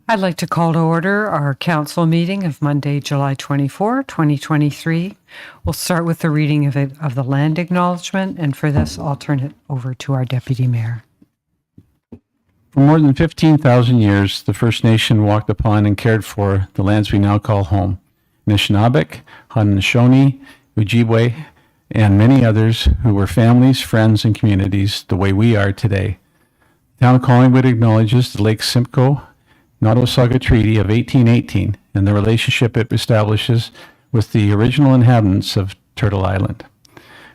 I'd like to call to order our council meeting of Monday, July 24, 2023. We'll start with the reading of the land acknowledgement, and for this, I'll turn it over to our Deputy Mayor. For more than 15,000 years, the First Nation walked upon and cared for the lands we now call home. Anishinaabe, Haudenosaunee, Ojibwe, and many others who were families, friends, and communities the way we are today. The town of Collingwood acknowledges the Lake Simcoe Nottawasaga Treaty of 1818 and the relationship it establishes with the original inhabitants of Turtle Island.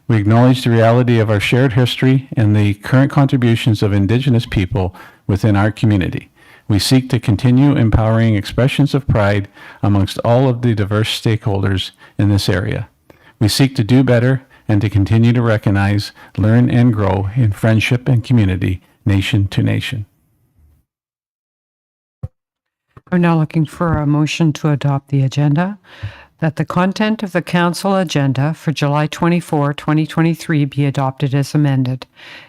We acknowledge the reality of our shared history and the current contributions of Indigenous people within our community. We seek to continue empowering expressions of pride amongst all of the diverse stakeholders in this area. We seek to do better and to continue to recognize, learn, and grow in friendship and community, nation to nation. We're now looking for a motion to adopt the agenda, that the content of the council agenda for July 24, 2023 be adopted as amended.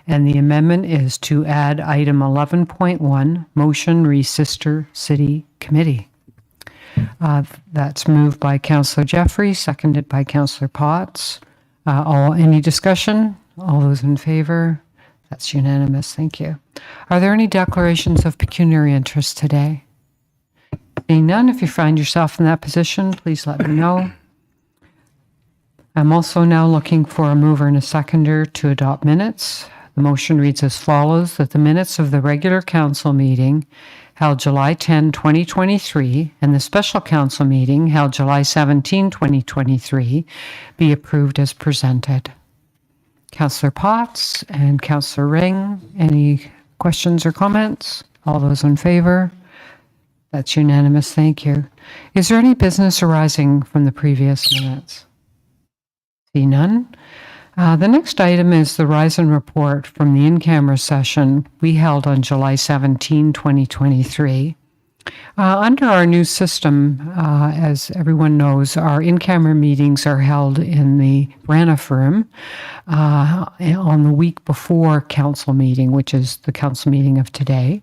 And the amendment is to add item 11.1, motion re Sister City Committee. That's moved by Councillor Jeffrey, seconded by Councillor Potts. Any discussion? All those in favor? That's unanimous. Thank you. Are there any declarations of pecuniary interest today? Being none, if you find yourself in that position, please let me know. I'm also now looking for a mover and a seconder to adopt minutes. The motion reads as follows, that the minutes of the regular council meeting held July 10, 2023, and the special council meeting held July 17, 2023, be approved as presented. Councillor Potts and Councillor Ring, any questions or comments? All those in favor? That's unanimous. Thank you. Is there any business arising from the previous minutes? See none. The next item is the rise and report from the in-camera session we held on July 17, 2023. Under our new system, as everyone knows, our in-camera meetings are held in the Braniff room on the week before council meeting, which is the council meeting of today.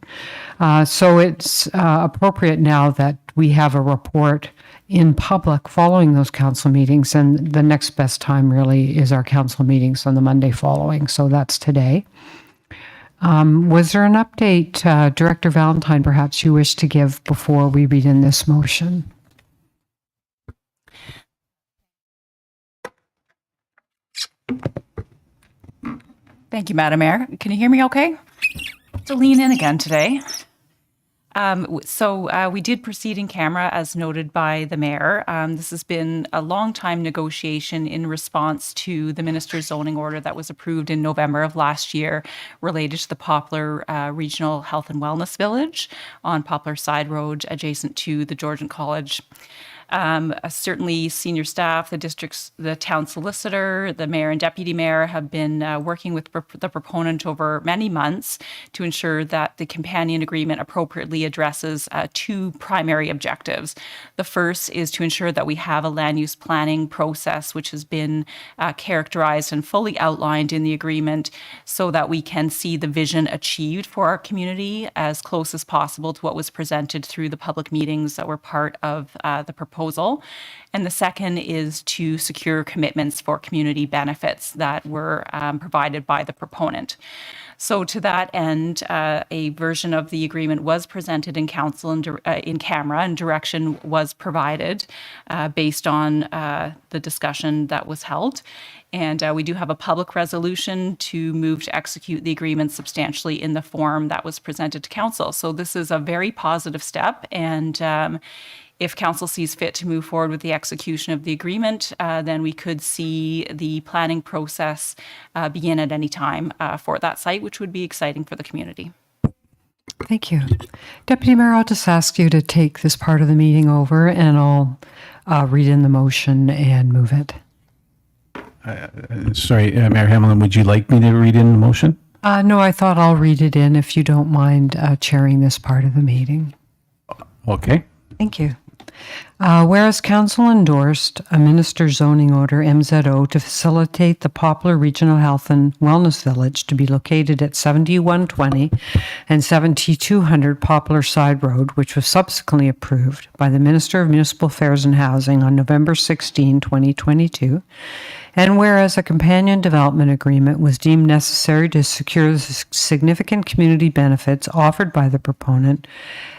So it's appropriate now that we have a report in public following those council meetings, and the next best time really is our council meetings on the Monday following, so that's today. Was there an update, Director Valentine, perhaps you wish to give before we read in this motion? Thank you, Madam Mayor. Can you hear me okay? To lean in again today. We did proceed in camera as noted by the mayor. This has been a long time negotiation in response to the minister's zoning order that was approved in November of last year related to the Poplar Regional Health and Wellness Village on Poplar Side Road adjacent to the Georgian College. Certainly senior staff, the town solicitor, the mayor and deputy mayor have been working with the proponent over many months to ensure that the companion agreement appropriately addresses two primary objectives. The first is to ensure that we have a land use planning process which has been characterized and fully outlined in the agreement so that we can see the vision achieved for our community as close as possible to what was presented through the public meetings that were part of the proposal. And the second is to secure commitments for community benefits that were provided by the proponent. So to that end, a version of the agreement was presented in council and in camera, and direction was provided based on the discussion that was held. And we do have a public resolution to move to execute the agreement substantially in the form that was presented to council. So this is a very positive step, and if council sees fit to move forward with the execution of the agreement, then we could see the planning process begin at any time for that site, which would be exciting for the community. Thank you. Deputy Mayor, I'll just ask you to take this part of the meeting over, and I'll read in the motion and move it. Sorry, Mayor Hamlin, would you like me to read in the motion? No, I thought I'll read it in if you don't mind chairing this part of the meeting. Okay. Thank you. Whereas Council endorsed a Minister's Zoning Order, MZO, to facilitate the Poplar Regional Health and Wellness Village to be located at 7120 and 7200 Poplar Side Road, which was subsequently approved by the Minister of Municipal Affairs and Housing on November 16, 2022. And whereas a companion development agreement was deemed necessary to secure the significant community benefits offered by the proponent,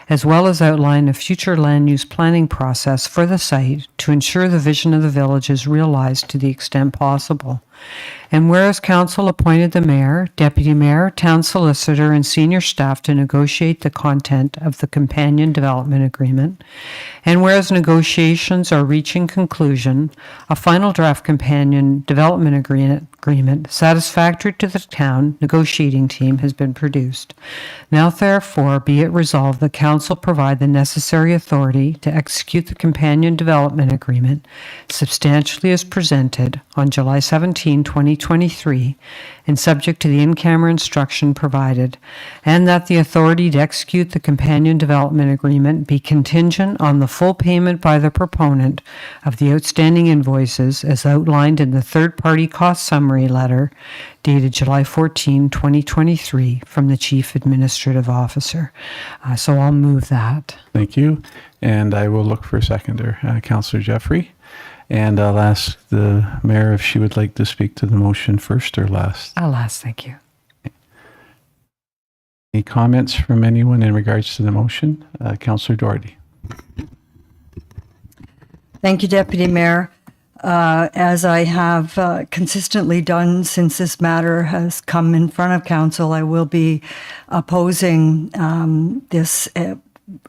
as well as outline a future land use planning process for the site to ensure the vision of the village is realized to the extent possible. And whereas Council appointed the Mayor, Deputy Mayor, Town Solicitor, and senior staff to negotiate the content of the companion development agreement, and whereas negotiations are reaching conclusion, a final draft companion development agreement satisfactory to the town negotiating team has been produced. Now therefore be it resolved that Council provide the necessary authority to execute the companion development agreement substantially as presented on July 17, 2023, and subject to the in-camera instruction provided, and that the authority to execute the companion development agreement be contingent on the full payment by the proponent of the outstanding invoices as outlined in the third-party cost summary letter dated July 14, 2023, from the Chief Administrative Officer. So I'll move that. Thank you. And I will look for a seconder, Councillor Jeffrey. And I'll ask the Mayor if she would like to speak to the motion first or last. I'll ask, thank you. Any comments from anyone in regards to the motion? Councillor Doherty. Thank you, Deputy Mayor. As I have consistently done since this matter has come in front of Council, I will be opposing this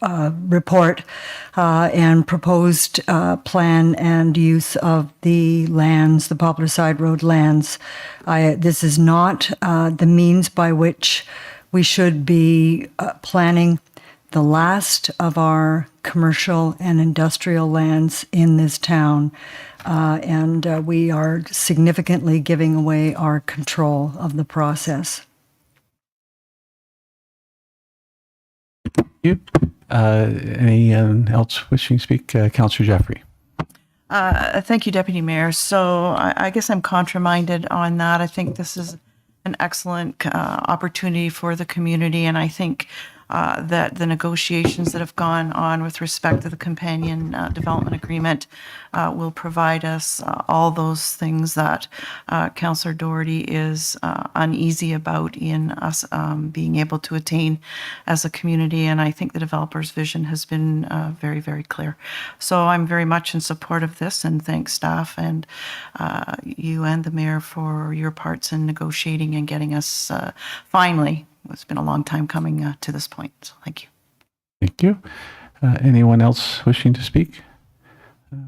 report and proposed plan and use of the lands, the Poplar Side Road lands. This is not the means by which we should be planning the last of our commercial and industrial lands in this town. And we are significantly giving away our control of the process. Thank you. Anyone else wishing to speak? Councillor Jeffrey. Thank you, Deputy Mayor. So I guess I'm contraminded on that. I think this is an excellent opportunity for the community, and I think that the negotiations that have gone on with respect to the companion development agreement will provide us all those things that Councillor Doherty is uneasy about in us being able to attain as a community. And I think the developer's vision has been very, very clear. So I'm very much in support of this, and thank staff and you and the Mayor for your parts in negotiating and getting us finally. It's been a long time coming to this point. So thank you. Thank you. Anyone else wishing to speak?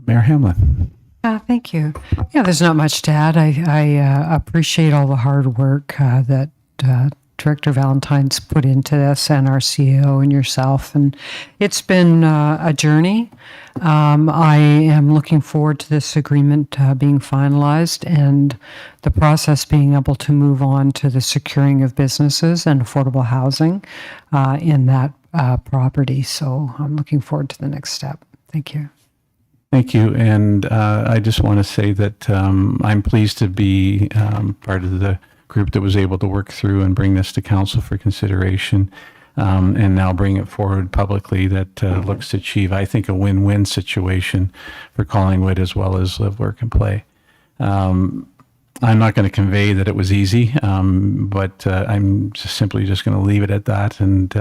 Mayor Hamlin. Thank you. Yeah, there's not much to add. I appreciate all the hard work that Director Valentine's put into this, and our CEO and yourself. And it's been a journey. I am looking forward to this agreement being finalized and the process being able to move on to the securing of businesses and affordable housing in that property. So I'm looking forward to the next step. Thank you. Thank you. And I just want to say that I'm pleased to be part of the group that was able to work through and bring this to Council for consideration, and now bring it forward publicly. That looks to achieve, I think, a win-win situation for Collingwood as well as Live, Work, and Play. I'm not going to convey that it was easy, but I'm simply just going to leave it at that and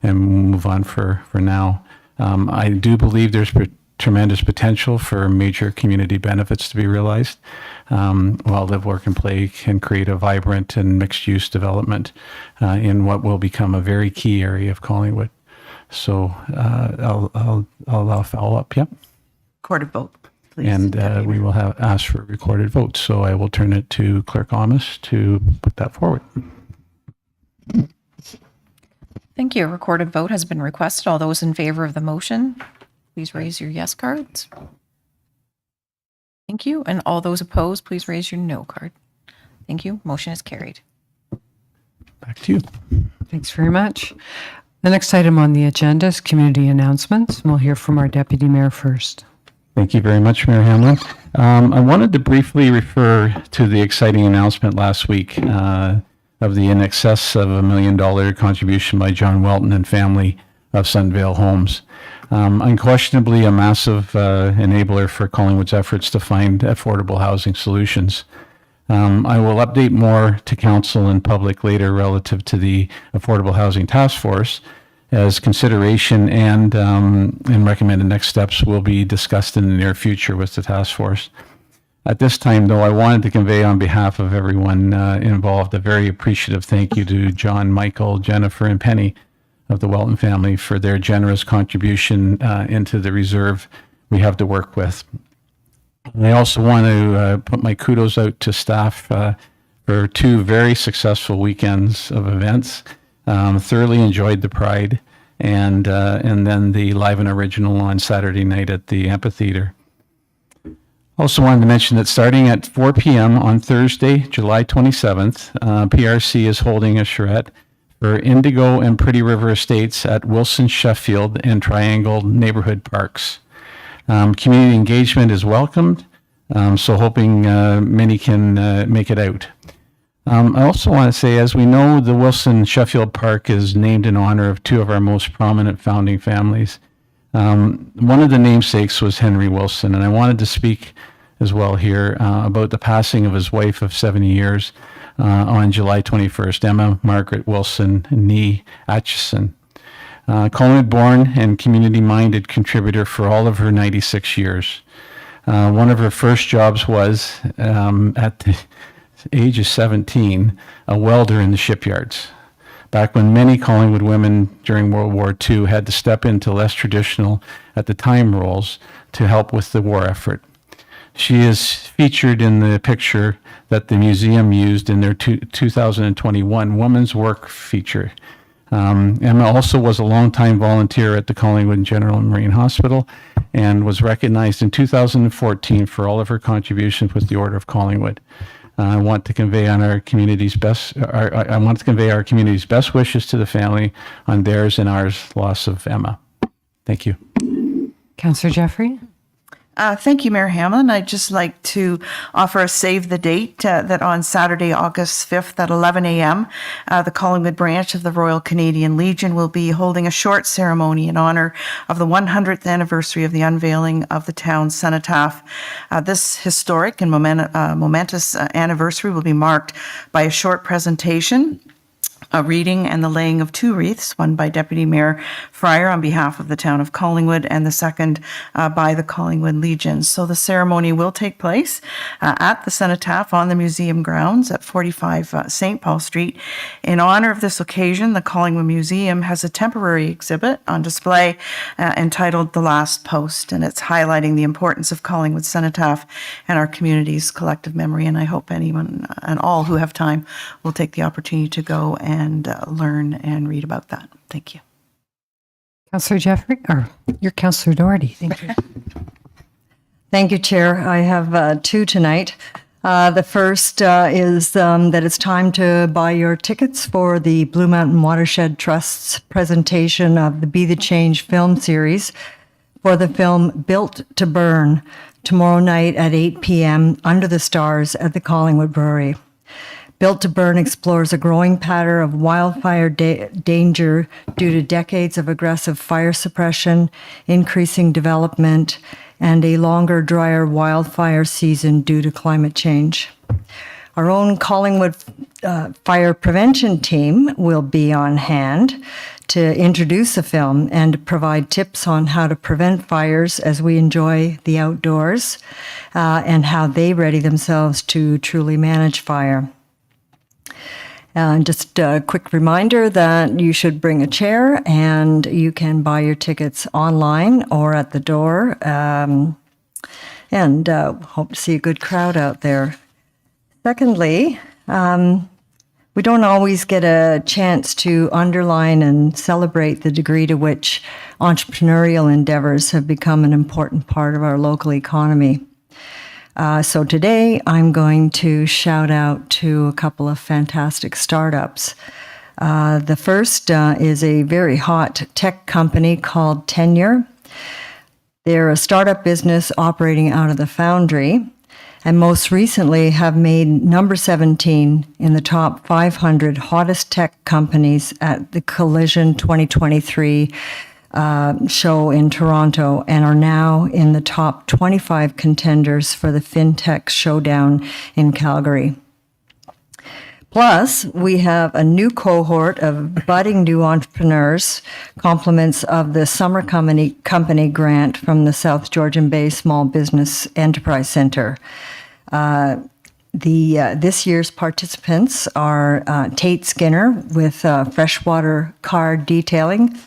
move on for now. I do believe there's tremendous potential for major community benefits to be realized, while Live, Work, and Play can create a vibrant and mixed-use development in what will become a very key area of Collingwood. So I'll follow up. Yep. Recorded vote, please. And we will ask for a recorded vote. So I will turn it to Clerk Amos to put that forward. Thank you. A recorded vote has been requested. All those in favor of the motion, please raise your yes cards. Thank you. And all those opposed, please raise your no card. Thank you. Motion is carried. Back to you. Thanks very much. The next item on the agenda is community announcements, and we'll hear from our Deputy Mayor first. Thank you very much, Mayor Hamlin. I wanted to briefly refer to the exciting announcement last week of the in excess of $1 million contribution by John Welton and family of Sunvale Homes. Unquestionably a massive enabler for Collingwood's efforts to find affordable housing solutions. I will update more to council and public later relative to the Affordable Housing Task Force, as consideration and recommended next steps will be discussed in the near future with the task force. At this time, though, I wanted to convey on behalf of everyone involved a very appreciative thank you to John, Michael, Jennifer, and Penny of the Welton family for their generous contribution into the reserve we have to work with. I also want to put my kudos out to staff for 2 very successful weekends of events. Thoroughly enjoyed the Pride and then the Live and Original on Saturday night at the amphitheater. Also wanted to mention that starting at 4 p.m. on Thursday, July 27th, PRC is holding a charrette for Indigo and Pretty River Estates at Wilson, Sheffield, and Triangle neighborhood parks. Community engagement is welcomed, so hoping many can make it out. I also want to say, as we know, the Wilson Sheffield Park is named in honor of 2 of our most prominent founding families. One of the namesakes was Henry Wilson, and I wanted to speak as well here about the passing of his wife of 70 years on July 21st, Emma Margaret Wilson, nee Atchison. Collingwood-born and community-minded contributor for all of her 96 years. One of her first jobs was, at the age of 17, a welder in the shipyards. Back when many Collingwood women during World War II had to step into less traditional, at the time, roles to help with the war effort. She is featured in the picture that the museum used in their 2021 Women's Work feature. Emma also was a longtime volunteer at the Collingwood General and Marine Hospital and was recognized in 2014 for all of her contributions with the Order of Collingwood. I want to convey our community's best wishes to the family on theirs and ours loss of Emma. Thank you. Councillor Jeffrey? Thank you, Mayor Hamlin. I'd just like to offer a save the date that on Saturday, August 5th at 11 a.m., the Collingwood branch of the Royal Canadian Legion will be holding a short ceremony in honor of the 100th anniversary of the unveiling of the town's cenotaph. This historic and momentous anniversary will be marked by a short presentation, a reading, and the laying of 2 wreaths, one by Deputy Mayor Fryer on behalf of the town of Collingwood and the second by the Collingwood Legion. So the ceremony will take place at the cenotaph on the museum grounds at 45 St. Paul Street. In honor of this occasion, the Collingwood Museum has a temporary exhibit on display entitled The Last Post, and it's highlighting the importance of Collingwood cenotaph and our community's collective memory. And I hope anyone and all who have time will take the opportunity to go and learn and read about that. Thank you. Councillor Jeffrey, or you're Councillor Doherty. Thank you. Thank you, Chair. I have 2 tonight. The first is that it's time to buy your tickets for the Blue Mountain Watershed Trust's presentation of the Be the Change film series for the film Built to Burn tomorrow night at 8 p.m. under the stars at the Collingwood Brewery. Built to Burn explores a growing pattern of wildfire danger due to decades of aggressive fire suppression, increasing development, and a longer, drier wildfire season due to climate change. Our own Collingwood fire prevention team will be on hand to introduce the film and provide tips on how to prevent fires as we enjoy the outdoors and how they ready themselves to truly manage fire. Just a quick reminder that you should bring a chair, and you can buy your tickets online or at the door, and hope to see a good crowd out there. Secondly, we don't always get a chance to underline and celebrate the degree to which entrepreneurial endeavors have become an important part of our local economy. So today I'm going to shout out to a couple of fantastic startups. The first is a very hot tech company called Tenure. They're a startup business operating out of the Foundry, and most recently have made number 17 in the top 500 hottest tech companies at the Collision 2023 show in Toronto, and are now in the top 25 contenders for the FinTech Showdown in Calgary. Plus, we have a new cohort of budding new entrepreneurs, compliments of the Summer Company grant from the South Georgian Bay Small Business Enterprise Center. This year's participants are Tate Skinner with freshwater car detailing,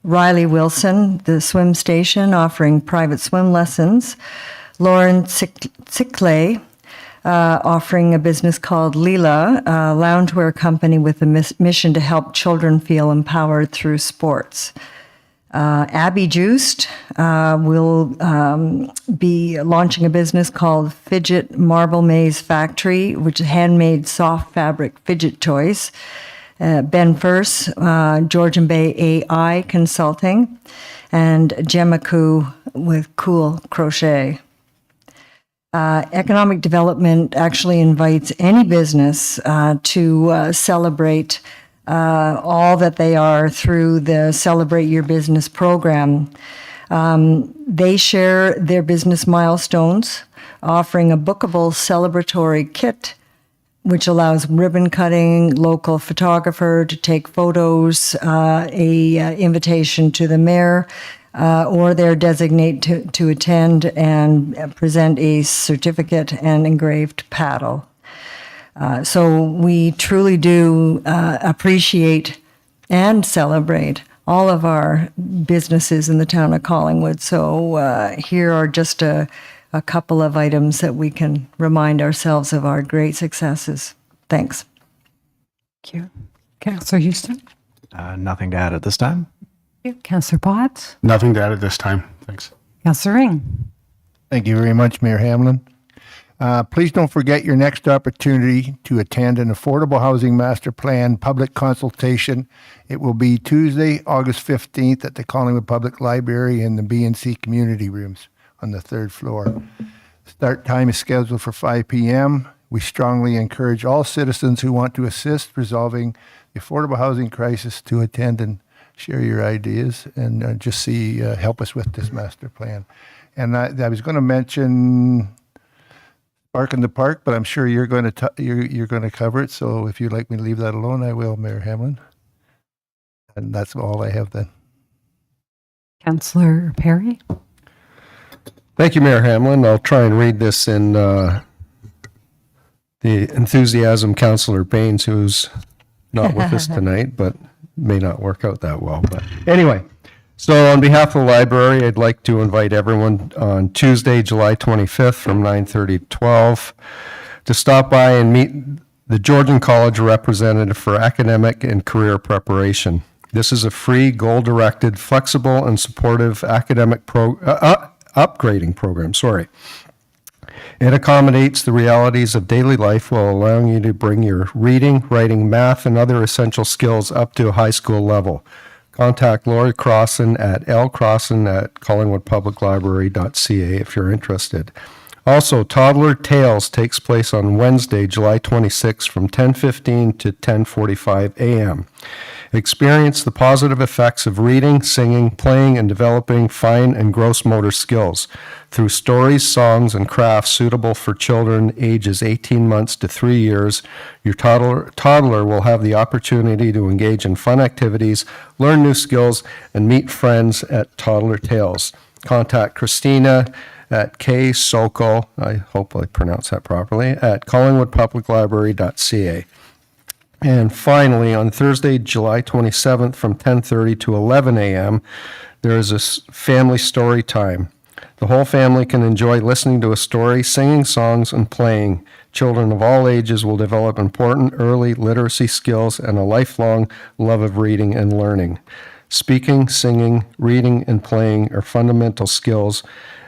Riley Wilson, the swim station offering private swim lessons, Lauren Ciclay, offering a business called Leela, a loungewear company with a mission to help children feel empowered through sports. Abby Juiced will be launching a business called Fidget Marble Maze Factory, which is handmade soft fabric fidget toys. Ben First, Georgian Bay AI Consulting, and Gemma Koo with Cool Crochet. Economic development actually invites any business to celebrate all that they are through the Celebrate Your Business program. They share their business milestones, offering a bookable celebratory kit, which allows ribbon cutting, local photographer to take photos, a invitation to the mayor, or their designate to attend and present a certificate and engraved paddle. So we truly do appreciate and celebrate all of our businesses in the town of Collingwood. So here are just a couple of items that we can remind ourselves of our great successes. Thanks. Thank you. Councillor Houston? Nothing to add at this time. Thank you. Councillor Potts? Nothing to add at this time. Thanks. Councillor Ring? Thank you very much, Mayor Hamlin. Please don't forget your next opportunity to attend an Affordable Housing Master Plan public consultation. It will be Tuesday, August 15th at the Collingwood Public Library in the B&C community rooms on the third floor. Start time is scheduled for 5 p.m. We strongly encourage all citizens who want to assist resolving the affordable housing crisis to attend and share your ideas and just help us with this master plan. And I was going to mention Park in the Park, but I'm sure you're going to cover it. So if you'd like me to leave that alone, I will, Mayor Hamlin. And that's all I have then. Councillor Perry? Thank you, Mayor Hamlin. I'll try and read this in the enthusiasm Councillor Baines, who's not with us tonight, but may not work out that well. But anyway, so on behalf of the library, I'd like to invite everyone on Tuesday, July 25th from 9:30 to 12 to stop by and meet the Georgian College representative for academic and career preparation. This is a free, goal-directed, flexible, and supportive academic upgrading program. It accommodates the realities of daily life while allowing you to bring your reading, writing, math, and other essential skills up to a high school level. Contact Lori Crossan at lcrossan@collingwoodpubliclibrary.ca if you're interested. Also, Toddler Tales takes place on Wednesday, July 26 from 10:15 to 10:45 a.m. Experience the positive effects of reading, singing, playing, and developing fine and gross motor skills through stories, songs, and crafts suitable for children ages 18 months to 3 years. Your toddler will have the opportunity to engage in fun activities, learn new skills, and meet friends at Toddler Tales. Contact Christina at K. Sokol, I hope I pronounced that properly, at collingwoodpubliclibrary.ca. And finally, on Thursday, July 27th from 10:30 to 11 a.m., there is a family story time. The whole family can enjoy listening to a story, singing songs, and playing. Children of all ages will develop important early literacy skills and a lifelong love of reading and learning. Speaking, singing, reading, and playing are fundamental skills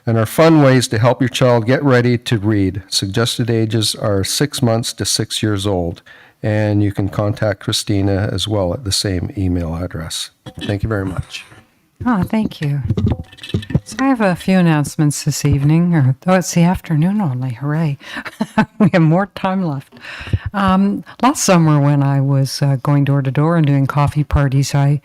and are fun ways to help your child get ready to read. Suggested ages are 6 months to 6 years old. and you can contact Christina as well at the same email address. Thank you very much. Oh, thank you. So I have a few announcements this evening, it's the afternoon only. Hooray. We have more time left. Last summer when I was going door to door and doing coffee parties, I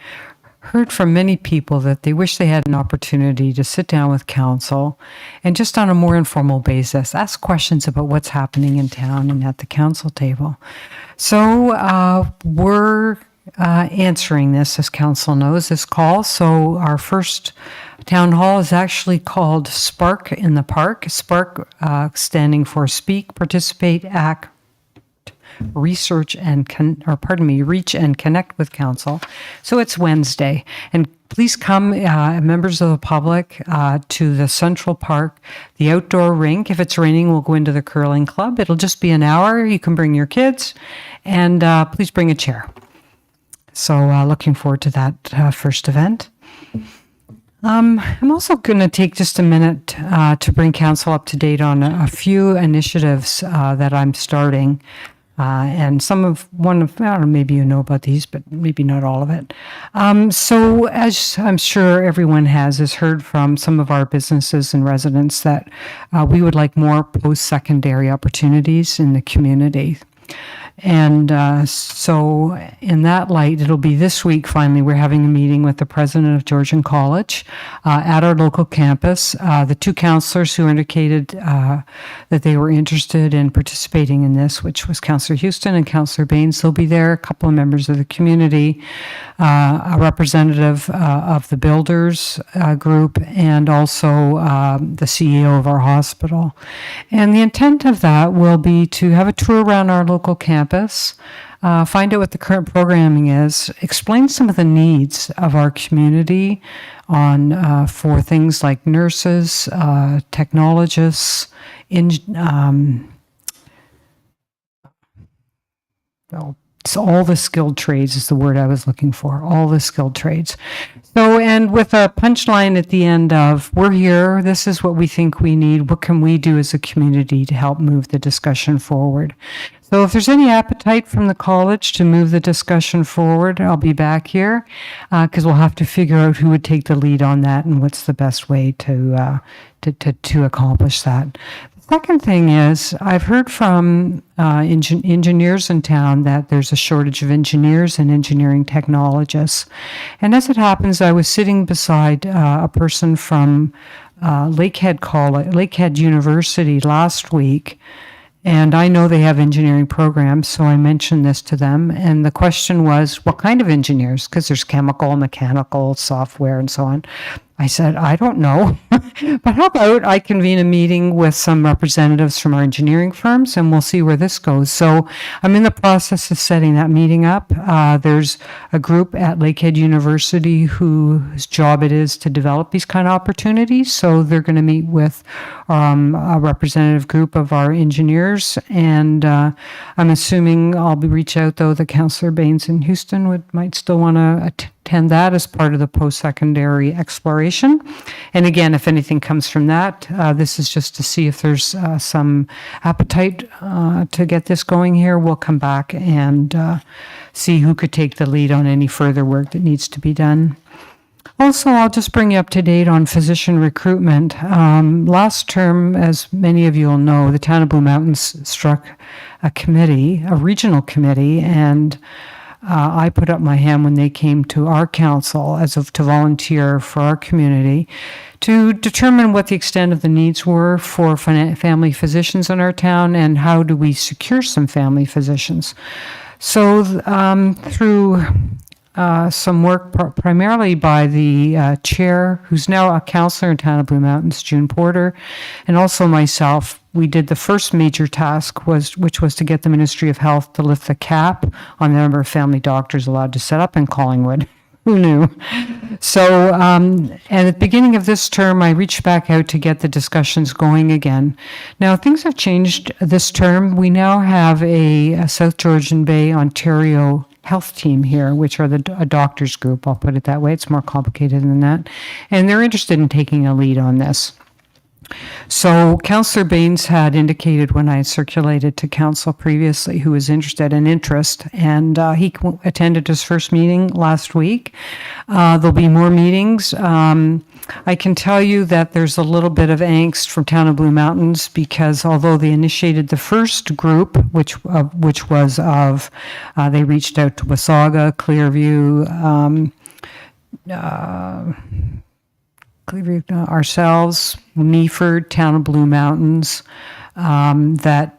heard from many people that they wish they had an opportunity to sit down with council and just on a more informal basis ask questions about what's happening in town and at the council table. So we're answering this, as council knows, this call. So our first town hall is actually called Spark in the Park. Spark standing for Speak, Participate, Act, Research and reach and connect with council. So it's Wednesday, and please come, members of the public, to the Central Park, the outdoor rink. If it's raining, we'll go into the curling club. It'll just be an hour. You can bring your kids, and please bring a chair. So looking forward to that first event. I'm also going to take just a minute to bring council up to date on a few initiatives that I'm starting. And I don't know, maybe you know about these, but maybe not all of it. So as I'm sure everyone has heard from some of our businesses and residents that we would like more post-secondary opportunities in the community. And so in that light, it'll be this week, finally, we're having a meeting with the president of Georgian College at our local campus. The two counselors who indicated that they were interested in participating in this, which was Councillor Houston and Councillor Baines, they'll be there, a couple of members of the community, a representative of the builders group, and also the CEO of our hospital. And the intent of that will be to have a tour around our local campus, find out what the current programming is, explain some of the needs of our community on for things like nurses, technologists, so all the skilled trades is the word I was looking for, all the skilled trades. So, and with a punchline at the end of, we're here, this is what we think we need, what can we do as a community to help move the discussion forward? So if there's any appetite from the college to move the discussion forward, I'll be back here because we'll have to figure out who would take the lead on that and what's the best way to accomplish that. Second thing is, I've heard from engineers in town that there's a shortage of engineers and engineering technologists. And as it happens, I was sitting beside a person from Lakehead University last week, and I know they have engineering programs, so I mentioned this to them. And the question was, what kind of engineers? Because there's chemical, mechanical, software, and so on. I said, I don't know, but how about I convene a meeting with some representatives from our engineering firms and we'll see where this goes. So I'm in the process of setting that meeting up. There's a group at Lakehead University whose job it is to develop these kind of opportunities. So they're going to meet with a representative group of our engineers. And I'm assuming I'll reach out, though, that Councillor Baines in Houston might still want to attend that as part of the post-secondary exploration. And again, if anything comes from that, this is just to see if there's some appetite to get this going here. We'll come back and see who could take the lead on any further work that needs to be done. Also, I'll just bring you up to date on physician recruitment. Last term, as many of you will know, the town of Blue Mountains struck a committee, a regional committee, and I put up my hand when they came to our council to volunteer for our community to determine what the extent of the needs were for family physicians in our town and how do we secure some family physicians. So through some work primarily by the chair, who's now a councillor in town of Blue Mountains, June Porter, and also myself, we did the first major task, which was to get the Ministry of Health to lift the cap on the number of family doctors allowed to set up in Collingwood. Who knew? So, and at the beginning of this term, I reached back out to get the discussions going again. Now, things have changed this term. We now have a South Georgian Bay, Ontario health team here, which are a doctors group, I'll put it that way. It's more complicated than that. And they're interested in taking a lead on this. So Councillor Baines had indicated when I had circulated to council previously who was interested in interest, and he attended his first meeting last week. There'll be more meetings. I can tell you that there's a little bit of angst from Town of Blue Mountains because although they initiated the first group, which was of, they reached out to Wasaga, Clearview, ourselves, Meaford, Town of Blue Mountains, that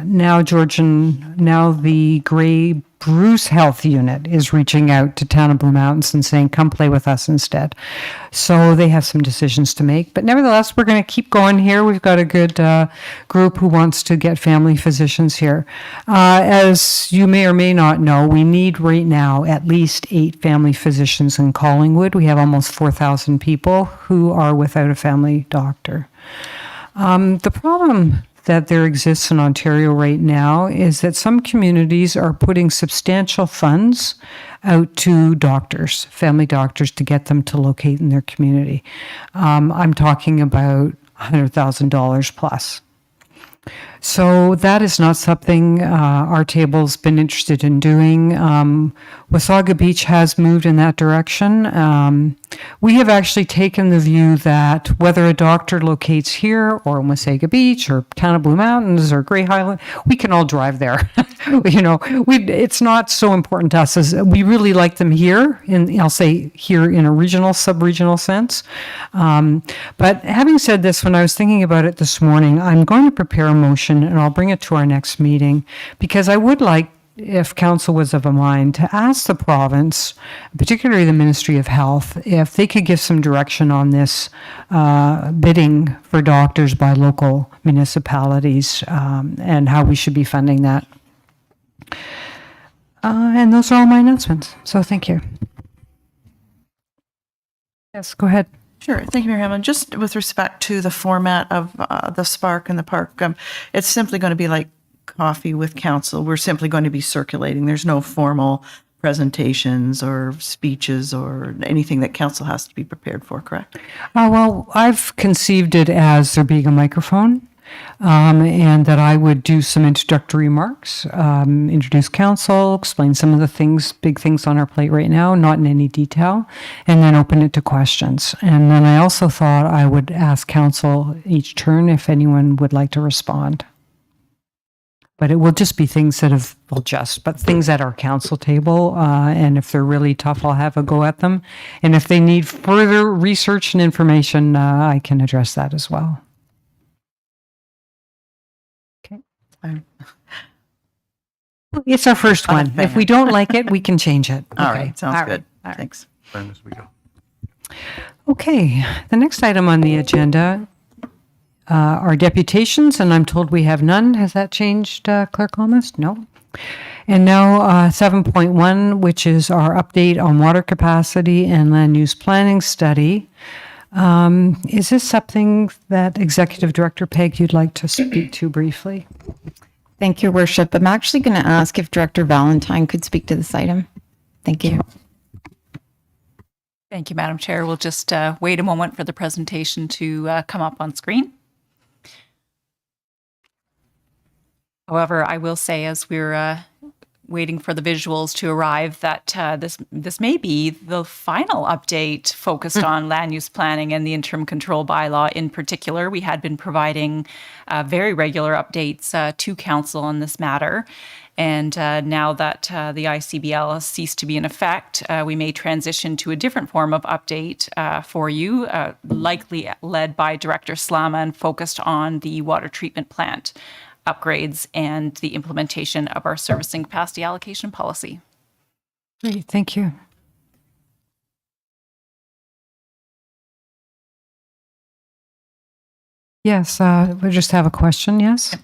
now the Grey Bruce Health Unit is reaching out to Town of Blue Mountains and saying, come play with us instead. So they have some decisions to make. But nevertheless, we're going to keep going here. We've got a good group who wants to get family physicians here. As you may or may not know, we need right now at least 8 family physicians in Collingwood. We have almost 4,000 people who are without a family doctor. The problem that there exists in Ontario right now is that some communities are putting substantial funds out to doctors, family doctors, to get them to locate in their community. I'm talking about $100,000 plus. So that is not something our table's been interested in doing. Wasaga Beach has moved in that direction. We have actually taken the view that whether a doctor locates here or in Wasaga Beach or Town of Blue Mountains or Grey Highland, we can all drive there. It's not so important to us as we really like them here, and I'll say here in a regional, sub-regional sense. But having said this, when I was thinking about it this morning, I'm going to prepare a motion and I'll bring it to our next meeting because I would like, if council was of a mind, to ask the province, particularly the Ministry of Health, if they could give some direction on this bidding for doctors by local municipalities and how we should be funding that. And those are all my announcements. So thank you. Yes, go ahead. Sure. Thank you, Mayor Hamlin. Just with respect to the format of the Spark and the Park, it's simply going to be like coffee with council. We're simply going to be circulating. There's no formal presentations or speeches or anything that council has to be prepared for, correct? Well, I've conceived it as there being a microphone and that I would do some introductory remarks, introduce council, explain some of the big things on our plate right now, not in any detail, and then open it to questions. And then I also thought I would ask council each turn if anyone would like to respond. But it will just be things that things at our council table. And if they're really tough, I'll have a go at them. And if they need further research and information, I can address that as well. Okay. It's our first one. If we don't like it, we can change it. All Okay. right. Sounds good. All right. Thanks. Learn as we go. Okay. The next item on the agenda are deputations, and I'm told we have none. Has that changed, Clerk Almost? No. And now 7.1, which is our update on water capacity and land use planning study. Is this something that Executive Director Peg, you'd like to speak to briefly? Thank you, Worship. I'm actually going to ask if Director Valentine could speak to this item. Thank you. Thank you, Madam Chair. We'll just wait a moment for the presentation to come up on screen. However, I will say, as we're waiting for the visuals to arrive, that this may be the final update focused on land use planning and the interim control bylaw in particular. We had been providing very regular updates to council on this matter. And now that the ICBL has ceased to be in effect, we may transition to a different form of update for you, likely led by Director Slama and focused on the water treatment plant upgrades and the implementation of our servicing capacity allocation policy. Great, thank you. Yes, we just have a question, yes?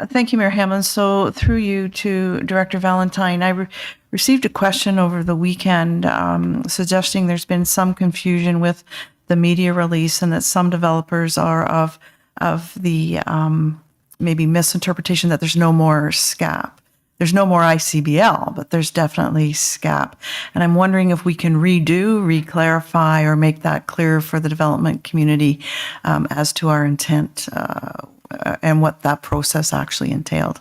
Thank you, Mayor Hamlin. So through you to Director Valentine, I received a question over the weekend suggesting there's been some confusion with the media release and that some developers are of the maybe misinterpretation that there's no more SCAP. there's no more ICBL, but there's definitely SCAP. And I'm wondering if we can re-clarify, or make that clear for the development community as to our intent and what that process actually entailed.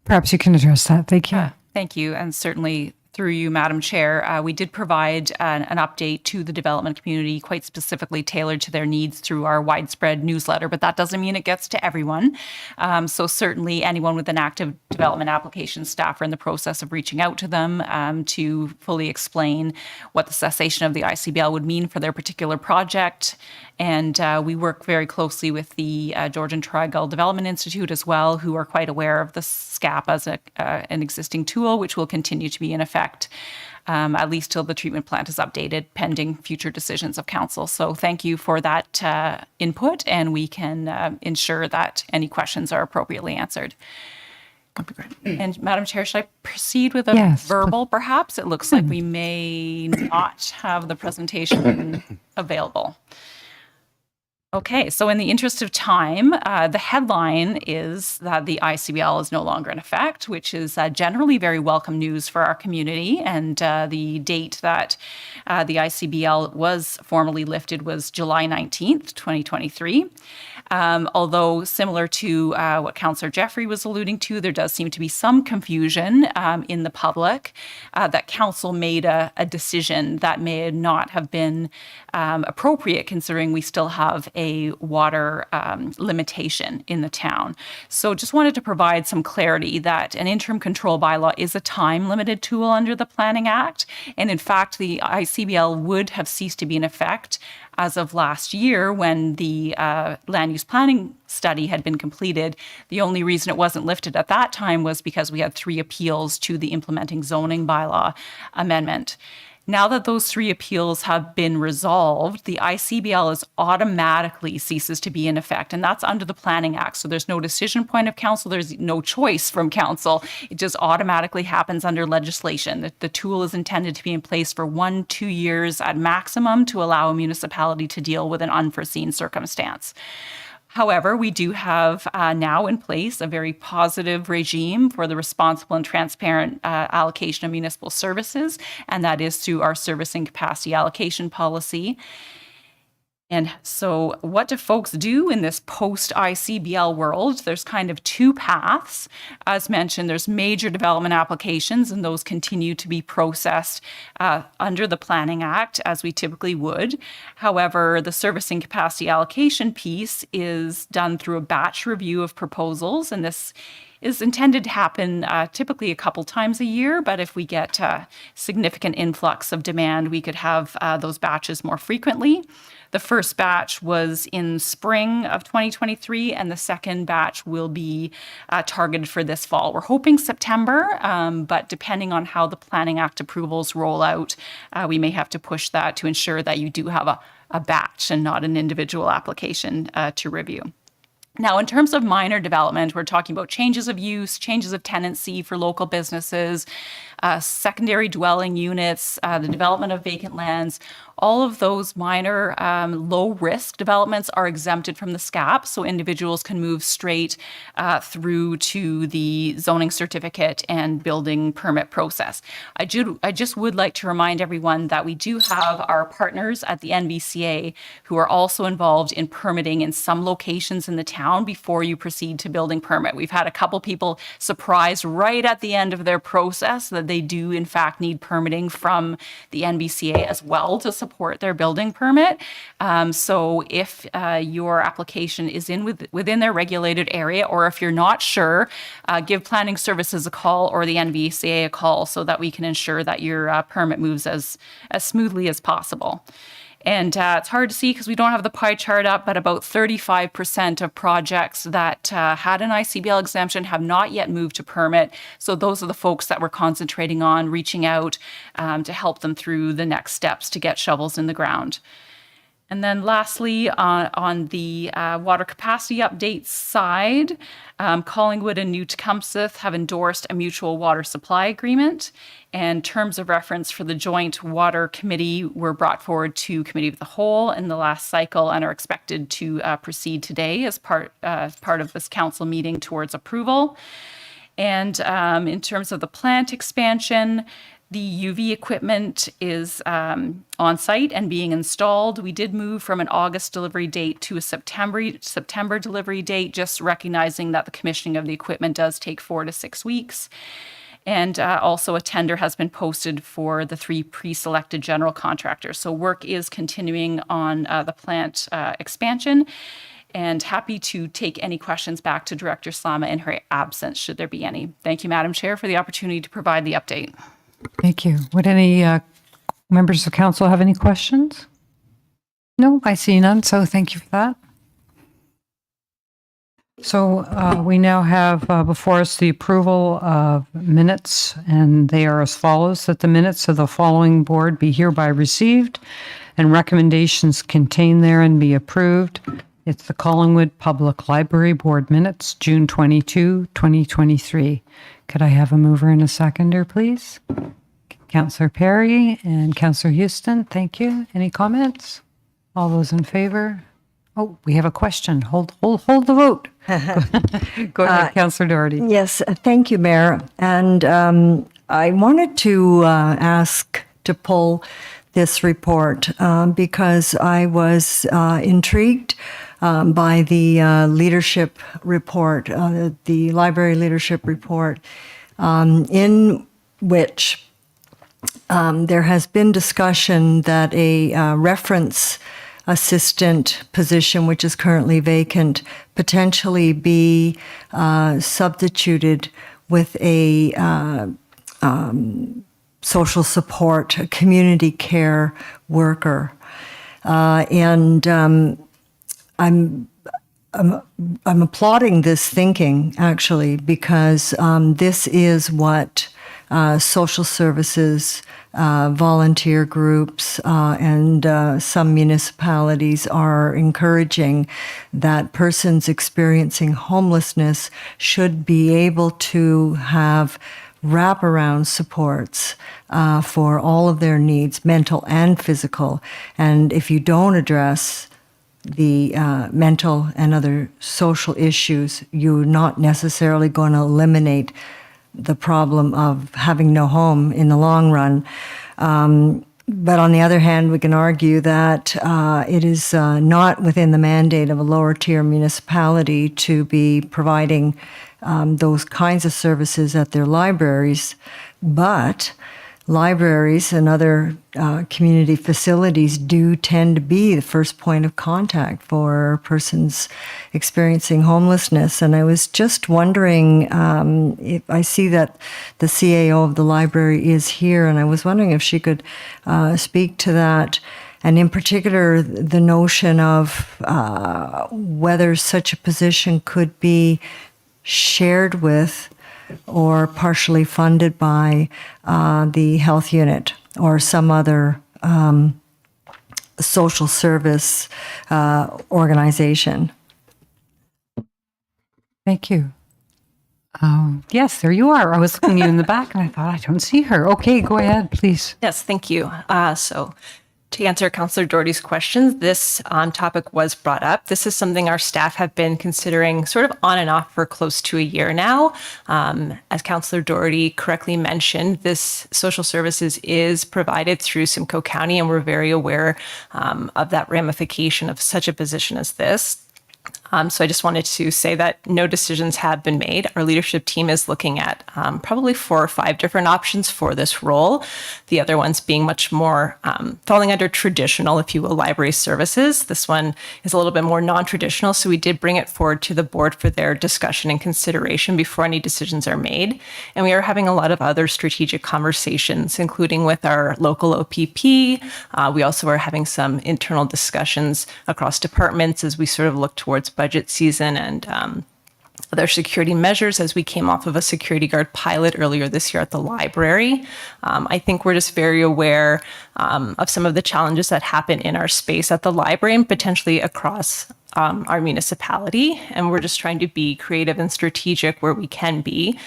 Perhaps you can address that. Thank you. Thank you. And certainly through you, Madam Chair, we did provide an update to the development community, quite specifically tailored to their needs through our widespread newsletter, but that doesn't mean it gets to everyone. So certainly anyone with an active development application, staff are in the process of reaching out to them to fully explain what the cessation of the ICBL would mean for their particular project. And we work very closely with the Georgian Trigal Development Institute as well, who are quite aware of the SCAP as an existing tool, which will continue to be in effect at least till the treatment plant is updated, pending future decisions of council. So thank you for that input, and we can ensure that any questions are appropriately answered. That'd be great. And Madam Chair, should I proceed with a Yes. verbal, perhaps? It looks like we may not have the presentation available. Okay, so in the interest of time, the headline is that the ICBL is no longer in effect, which is generally very welcome news for our community. And the date that the ICBL was formally lifted was July 19th, 2023. Although similar to what Councillor Jeffrey was alluding to, there does seem to be some confusion in the public that council made a decision that may not have been appropriate, considering we still have a water limitation in the town. So just wanted to provide some clarity that an interim control bylaw is a time-limited tool under the Planning Act. And in fact, the ICBL would have ceased to be in effect as of last year when the land use planning study had been completed. The only reason it wasn't lifted at that time was because we had 3 appeals to the implementing zoning bylaw amendment. Now that those 3 appeals have been resolved, the ICBL is automatically ceases to be in effect, and that's under the Planning Act. So there's no decision point of council, there's no choice from council. It just automatically happens under legislation. The tool is intended to be in place for 1-2 years at maximum to allow a municipality to deal with an unforeseen circumstance. However, we do have now in place a very positive regime for the responsible and transparent allocation of municipal services, and that is through our servicing capacity allocation policy. And so what do folks do in this post-ICBL world? There's kind of 2 paths. As mentioned, there's major development applications, and those continue to be processed under the Planning Act, as we typically would. However, the servicing capacity allocation piece is done through a batch review of proposals, and this is intended to happen typically a couple times a year, but if we get a significant influx of demand, we could have those batches more frequently. The first batch was in spring of 2023, and the second batch will be targeted for this fall. We're hoping September, but depending on how the Planning Act approvals roll out, we may have to push that to ensure that you do have a batch and not an individual application to review. Now, in terms of minor development, we're talking about changes of use, changes of tenancy for local businesses, secondary dwelling units, the development of vacant lands. All of those minor low-risk developments are exempted from the SCAP, so individuals can move straight through to the zoning certificate and building permit process. I just would like to remind everyone that we do have our partners at the NVCA who are also involved in permitting in some locations in the town before you proceed to building permit. We've had a couple people surprised right at the end of their process that they do in fact need permitting from the NVCA as well to support their building permit. So if your application is within their regulated area, or if you're not sure, give planning services a call or the NVCA a call so that we can ensure that your permit moves as smoothly as possible. And it's hard to see because we don't have the pie chart up, but about 35% of projects that had an ICBL exemption have not yet moved to permit. So those are the folks that we're concentrating on, reaching out to help them through the next steps to get shovels in the ground. And then lastly, on the water capacity updates side, Collingwood and New Tecumseh have endorsed a mutual water supply agreement, and terms of reference for the joint water committee were brought forward to Committee of the Whole in the last cycle and are expected to proceed today as part of this council meeting towards approval. And in terms of the plant expansion, the UV equipment is on site and being installed. We did move from an August delivery date to a September delivery date, just recognizing that the commissioning of the equipment does take 4 to 6 weeks. And also a tender has been posted for the 3 pre-selected general contractors. So work is continuing on the plant expansion. And happy to take any questions back to Director Slama in her absence, should there be any. Thank you, Madam Chair, for the opportunity to provide the update. Thank you. Would any members of council have any questions? No, I see none, so thank you for that. So we now have before us the approval of minutes, and they are as follows: that the minutes of the following board be hereby received and recommendations contained therein be approved. It's the Collingwood Public Library Board minutes, June 22, 2023. Could I have a mover and a seconder, please? Councillor Perry and Councillor Houston, thank you. Any comments? All those in favor? Oh, we have a question. Hold the vote. Go ahead, Councillor Doherty. Yes, thank you, Mayor. And I wanted to ask to pull this report because I was intrigued by the leadership report, the library leadership report, in which there has been discussion that a reference assistant position, which is currently vacant, potentially be substituted with a social support, a community care worker. And I'm applauding this thinking, actually, because this is what social services, volunteer groups, and some municipalities are encouraging, that persons experiencing homelessness should be able to have wraparound supports for all of their needs, mental and physical. And if you don't address the mental and other social issues, you're not necessarily going to eliminate the problem of having no home in the long run. But on the other hand, we can argue that it is not within the mandate of a lower tier municipality to be providing those kinds of services at their libraries, but libraries and other community facilities do tend to be the first point of contact for persons experiencing homelessness. And I was just wondering, if I see that the CAO of the library is here, and I was wondering if she could speak to that. And in particular, the notion of whether such a position could be shared with or partially funded by the health unit or some other social service organization. Thank you. Yes, there you are. I was looking you in the back and I thought, I don't see her. Okay, go ahead, please. Yes, thank you. So to answer Councillor Doherty's questions, this topic was brought up. This is something our staff have been considering sort of on and off for close to a year now. As Councillor Doherty correctly mentioned, this social services is provided through Simcoe County, and we're very aware of that ramification of such a position as this. So I just wanted to say that no decisions have been made. Our leadership team is looking at probably 4 or 5 different options for this role. The other ones being much more falling under traditional, if you will, library services. This one is a little bit more non-traditional. So we did bring it forward to the board for their discussion and consideration before any decisions are made. And we are having a lot of other strategic conversations, including with our local OPP. We also are having some internal discussions across departments as we sort of look towards budget season and other security measures as we came off of a security guard pilot earlier this year at the library. I think we're just very aware of some of the challenges that happen in our space at the library and potentially across our municipality. And we're just trying to be creative and strategic where we can be.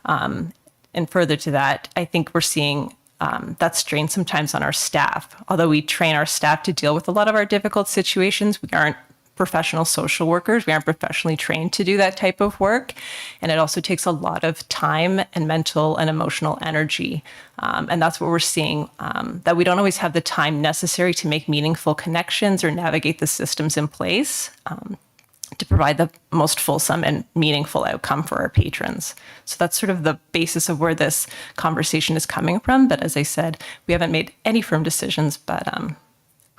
And further to that, I think we're seeing that strain sometimes on our staff. Although we train our staff to deal with a lot of our difficult situations, we aren't professional social workers. We aren't professionally trained to do that type of work. And it also takes a lot of time and mental and emotional energy. And that's what we're seeing, that we don't always have the time necessary to make meaningful connections or navigate the systems in place to provide the most fulsome and meaningful outcome for our patrons. So that's sort of the basis of where this conversation is coming from. But as I said, we haven't made any firm decisions, but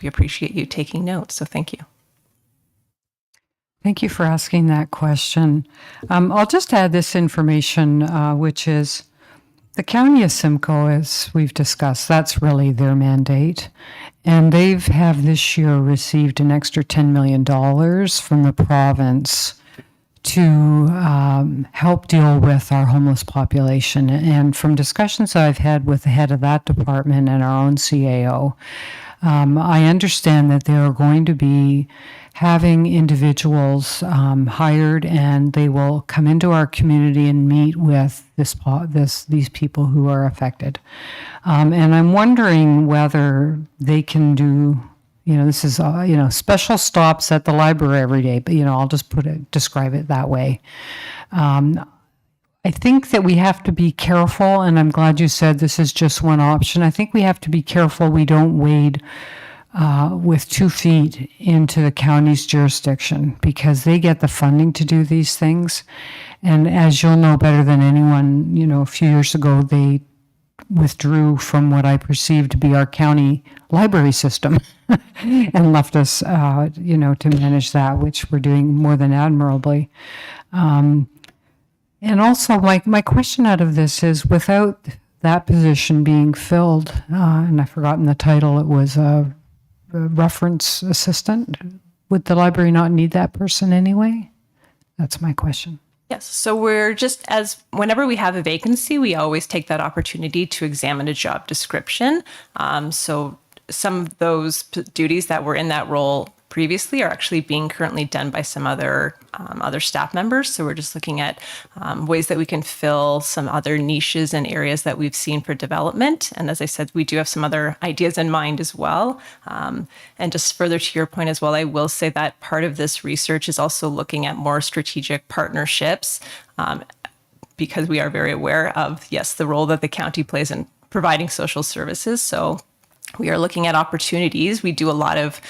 we appreciate you taking note. So thank you. Thank you for asking that question. I'll just add this information, which is the County of Simcoe, as we've discussed, that's really their mandate. And they've this year received an extra $10 million from the province to help deal with our homeless population. And from discussions I've had with the head of that department and our own CAO, I understand that they are going to be having individuals hired, and they will come into our community and meet with these people who are affected. And I'm wondering whether they can do, this is, special stops at the library every day, but, I'll just describe it that way. I think that we have to be careful, and I'm glad you said this is just one option. I think we have to be careful we don't wade with 2 feet into the county's jurisdiction, because they get the funding to do these things. And as you'll know better than anyone, a few years ago, they withdrew from what I perceived to be our county library system and left us, to manage that, which we're doing more than admirably. And also, my question out of this is, without that position being filled, and I've forgotten the title, it was a reference assistant. Would the library not need that person anyway? That's my question. Yes. So we're just, whenever we have a vacancy, we always take that opportunity to examine a job description. So some of those duties that were in that role previously are actually being currently done by some other staff members. So we're just looking at ways that we can fill some other niches and areas that we've seen for development. And as I said, we do have some other ideas in mind as well. And just further to your point as well, I will say that part of this research is also looking at more strategic partnerships, because we are very aware of, yes, the role that the county plays in providing social services. So we are looking at opportunities. We do have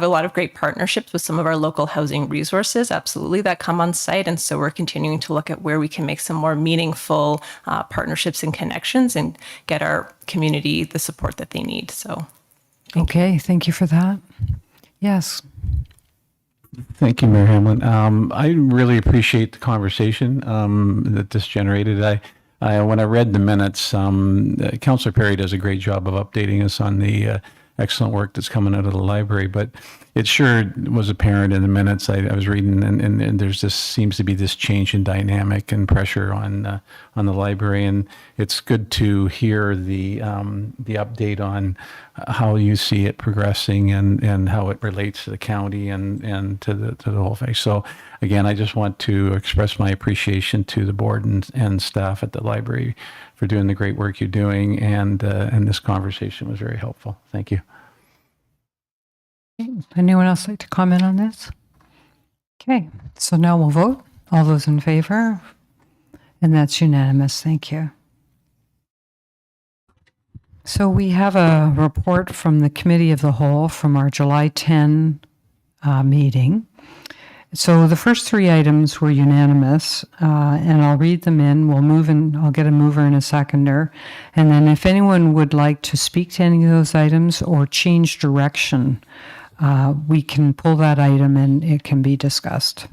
a lot of great partnerships with some of our local housing resources, absolutely, that come on site. And so we're continuing to look at where we can make some more meaningful partnerships and connections and get our community the support that they need. So, thank you for that. Yes. Thank you, Mayor Hamlin. I really appreciate the conversation that this generated. When I read the minutes, Councillor Perry does a great job of updating us on the excellent work that's coming out of the library, but it sure was apparent in the minutes I was reading, and there's seems to be this change in dynamic and pressure on the library, and it's good to hear the update on how you see it progressing and how it relates to the county and to the whole thing. So again, I just want to express my appreciation to the board and staff at the library for doing the great work you're doing, and this conversation was very helpful. Thank you. Anyone else like to comment on this? Okay, so now we'll vote. All those in favor? And that's unanimous. Thank you. So we have a report from the Committee of the Whole from our July 10 meeting. So the first 3 items were unanimous, and I'll read them in. We'll move in. I'll get a mover and a seconder. And then if anyone would like to speak to any of those items or change direction, we can pull that item and it can be discussed.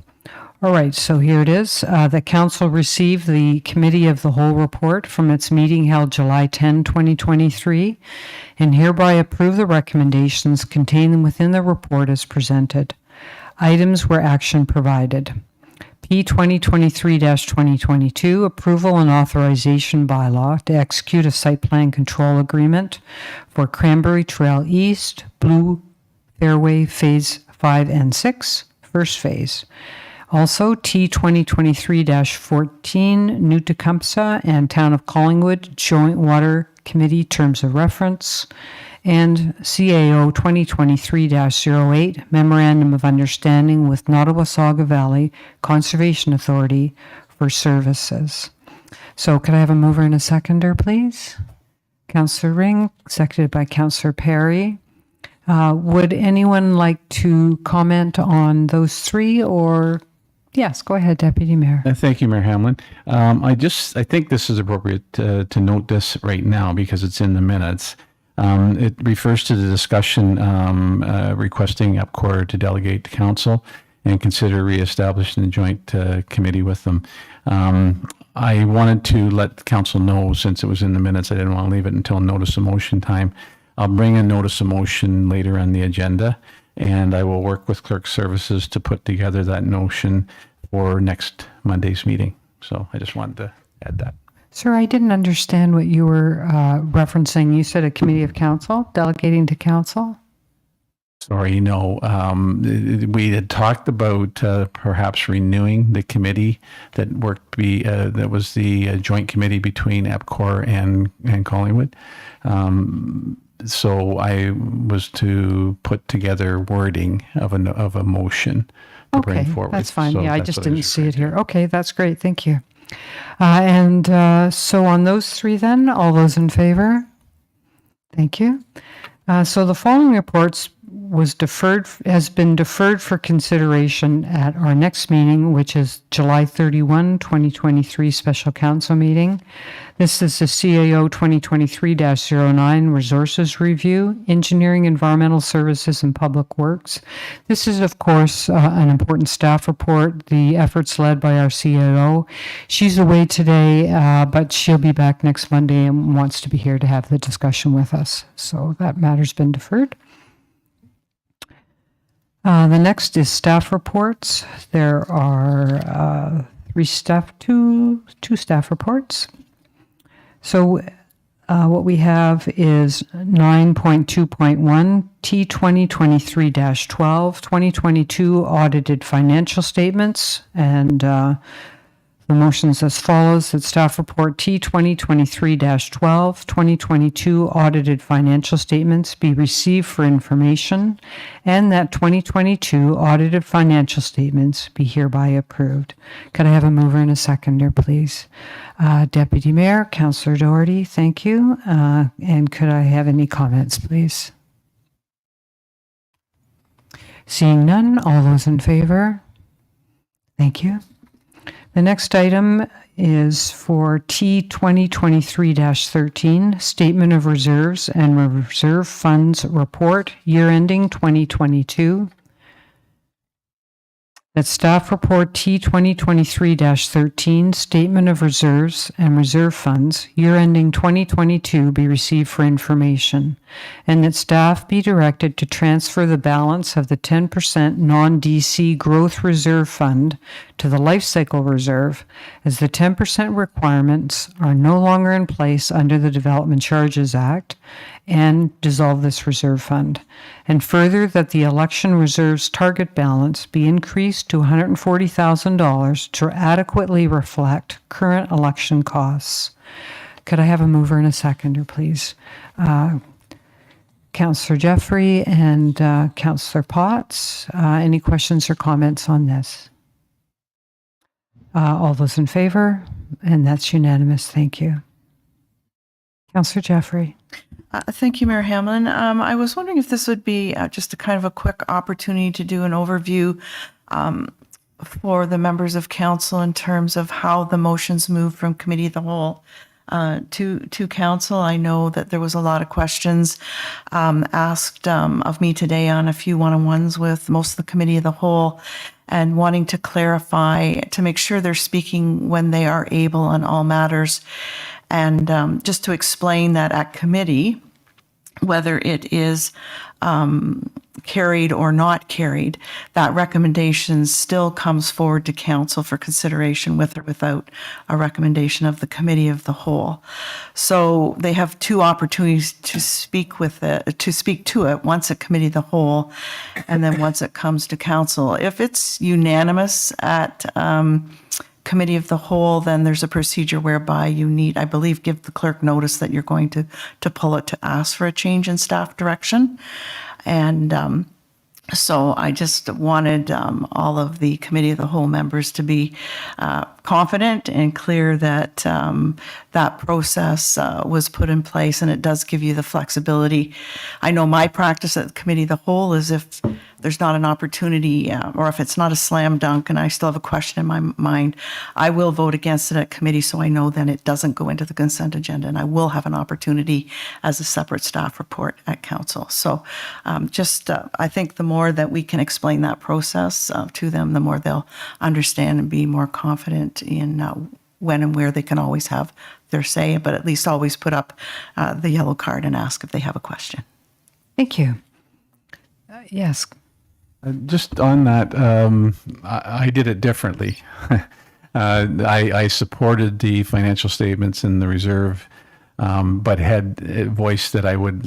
All right, so here it is. The Council received the Committee of the Whole report from its meeting held July 10, 2023, and hereby approve the recommendations contained within the report as presented. Items where action provided. P 2023-2022, approval and authorization bylaw to execute a site plan control agreement for Cranberry Trail East, Blue Fairway Phase 5 and 6, first phase. Also, T 2023-14, New Tecumseh and Town of Collingwood Joint Water Committee Terms of Reference. and CAO 2023-08 Memorandum of Understanding with Nottawasaga Valley Conservation Authority for services. So could I have a mover and a seconder, please? Councillor Ring, seconded by Councillor Perry. Would anyone like to comment on those three, or yes, go ahead, Deputy Mayor. Thank you, Mayor Hamlin. I think this is appropriate to note this right now because it's in the minutes. It refers to the discussion requesting EPCOR to delegate to council and consider reestablishing the joint committee with them. I wanted to let the council know, since it was in the minutes, I didn't want to leave it until notice of motion time. I'll bring a notice of motion later on the agenda, and I will work with clerk services to put together that notion for next Monday's meeting. So I just wanted to add that. Sir, I didn't understand what you were referencing. You said a committee of council, delegating to council? Sorry, no. We had talked about perhaps renewing the committee that that was the joint committee between EPCOR and Collingwood. So I was to put together wording of a motion to bring forward. That's fine. So I that's just what didn't was see it referring here. Okay, that's great. Thank you. So on those three then, all those in favor? Thank you. So the following reports has been deferred for consideration at our next meeting, which is July 31, 2023 special council meeting. This is the CAO 2023-09 Resources Review, Engineering, Environmental Services, and Public Works. This is, of course, an important staff report, the efforts led by our CAO. She's away today, but she'll be back next Monday and wants to be here to have the discussion with us. So that matter's been deferred. The next is staff reports. There are two staff reports. So what we have is 9.2.1 T 2023-12 2022 audited financial statements, and the motions as follows: that staff report T 2023-12 2022 audited financial statements be received for information, and that 2022 audited financial statements be hereby approved. Could I have a mover and a seconder, please? Deputy Mayor, Councillor Doherty, thank you. And could I have any comments, please? Seeing none, all those in favor? Thank you. The next item is for T 2023-13, Statement of Reserves and Reserve Funds Report, year ending 2022. That staff report T 2023-13, Statement of Reserves and Reserve Funds, year ending 2022, be received for information, and that staff be directed to transfer the balance of the 10% non-DC Growth Reserve Fund to the Life Cycle Reserve, as the 10% requirements are no longer in place under the Development Charges Act, and dissolve this reserve fund. And further, that the election reserves target balance be increased to $140,000 to adequately reflect current election costs. Could I have a mover and a seconder, please? Councillor Jeffrey and Councillor Potts, any questions or comments on this? All those in favor? And that's unanimous. Thank you. Councillor Jeffrey. Thank you, Mayor Hamlin. I was wondering if this would be just a kind of a quick opportunity to do an overview for the members of council in terms of how the motions move from committee of the whole to council. I know that there was a lot of questions asked of me today on a few one-on-ones with most of the committee of the whole, and wanting to clarify to make sure they're speaking when they are able on all matters. And just to explain that at committee, whether it is carried or not carried, that recommendation still comes forward to council for consideration with or without a recommendation of the committee of the whole. So they have two opportunities to speak to it, once at committee of the whole, and then once it comes to council. If it's unanimous at committee of the whole, then there's a procedure whereby you need, I believe, give the clerk notice that you're going to pull it to ask for a change in staff direction. And so I just wanted all of the committee of the whole members to be confident and clear that that process was put in place, and it does give you the flexibility. I know my practice at the committee of the whole is if there's not an opportunity or if it's not a slam dunk and I still have a question in my mind, I will vote against it at committee so I know then it doesn't go into the consent agenda, and I will have an opportunity as a separate staff report at council. So I think the more that we can explain that process to them, the more they'll understand and be more confident in when and where they can always have their say, but at least always put up the yellow card and ask if they have a question. Thank you. Yes. Just on that, I did it differently. I supported the financial statements in the reserve, but had voiced that I would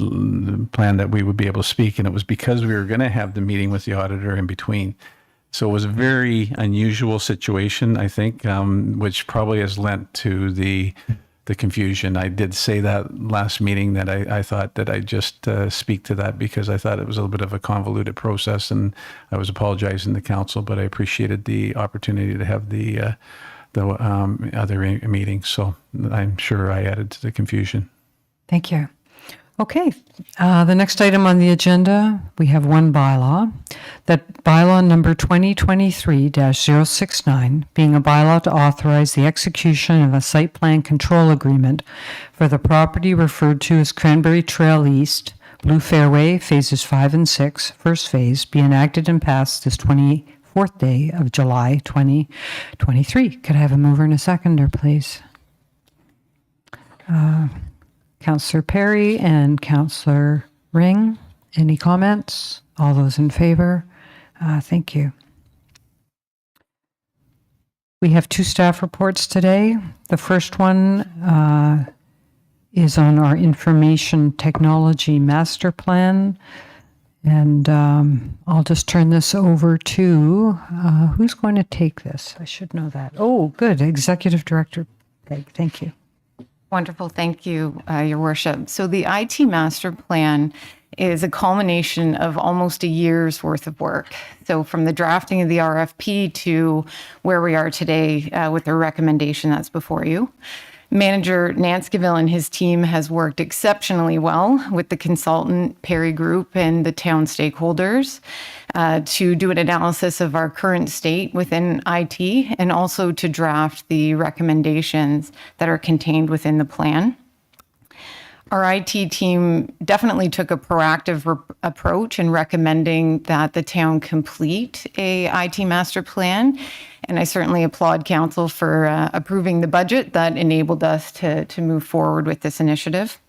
plan that we would be able to speak, and it was because we were going to have the meeting with the auditor in between. So it was a very unusual situation, I think, which probably has lent to the confusion. I did say that last meeting that I thought that I'd just speak to that because I thought it was a little bit of a convoluted process, and I was apologizing to council, but I appreciated the opportunity to have the other meeting. So I'm sure I added to the confusion. Thank you. Okay. The next item on the agenda, we have one bylaw. That bylaw number 2023-069, being a bylaw to authorize the execution of a site plan control agreement for the property referred to as Cranberry Trail East, Blue Fairway, phases 5 and 6, first phase, be enacted and passed this 24th day of July 2023. Could I have a mover and a seconder, please? Councillor Perry and Councillor Ring. Any comments? All those in favor? Thank you. We have two staff reports today. The first one is on our information technology master plan. And I'll just turn this over to, who's going to take this? I should know that. Oh, good. Executive Director Peg. Thank you. Wonderful. Thank you, Your Worship. So the IT master plan is a culmination of almost a year's worth of work. So from the drafting of the RFP to where we are today with the recommendation that's before you. Manager Nanskiville and his team has worked exceptionally well with the consultant Perry Group and the town stakeholders to do an analysis of our current state within IT and also to draft the recommendations that are contained within the plan. Our IT team definitely took a proactive approach in recommending that the town complete a IT master plan. And I certainly applaud council for approving the budget that enabled us to move forward with this initiative.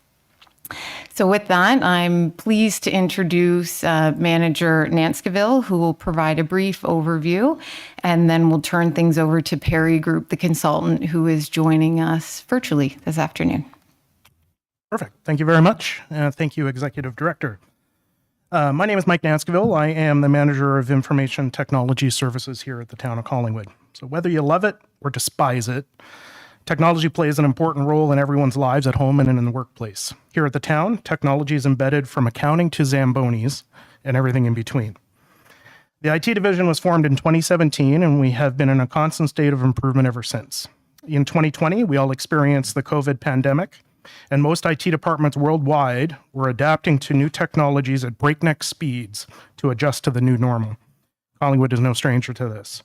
So with that, I'm pleased to introduce Manager Nanskiville, who will provide a brief overview, and then we'll turn things over to Perry Group, the consultant, who is joining us virtually this afternoon. Perfect. Thank you very much. Thank you, Executive Director. My name is Mike Nanskiville. I am the Manager of Information Technology Services here at the Town of Collingwood. So whether you love it or despise it, technology plays an important role in everyone's lives at home and in the workplace. Here at the town, technology is embedded from accounting to Zambonis and everything in between. The IT division was formed in 2017, and we have been in a constant state of improvement ever since. In 2020, we all experienced the COVID pandemic, and most IT departments worldwide were adapting to new technologies at breakneck speeds to adjust to the new normal. Collingwood is no stranger to this.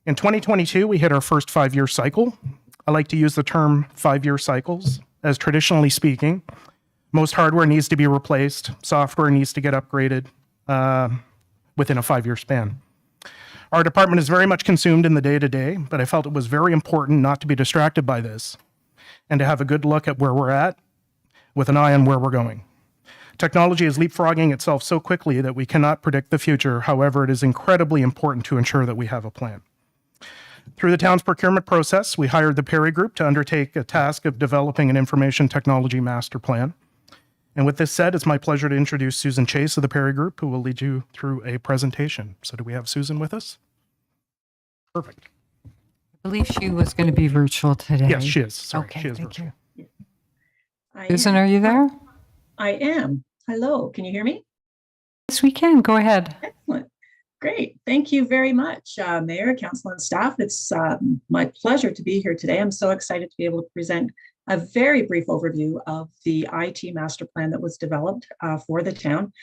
In 2022, we hit our first 5-year cycle. I like to use the term 5-year cycles, as traditionally speaking, most hardware needs to be replaced, software needs to get upgraded within a 5-year span. Our department is very much consumed in the day-to-day, but I felt it was very important not to be distracted by this and to have a good look at where we're at with an eye on where we're going. Technology is leapfrogging itself so quickly that we cannot predict the future. However, it is incredibly important to ensure that we have a plan. Through the town's procurement process, we hired the Perry Group to undertake a task of developing an information technology master plan. And with this said, it's my pleasure to introduce Susan Chase of the Perry Group, who will lead you through a presentation. So do we have Susan with us? Perfect. I believe she was going to be virtual today. Yes, she is. Sorry, Okay, she is thank virtual. you. I Susan, am. are you there? I am. Hello, can you hear me? Yes, we can. Go ahead. Excellent. Great. Thank you very much, Mayor, Council, and staff. It's my pleasure to be here today. I'm so excited to be able to present a very brief overview of the IT master plan that was developed for the town.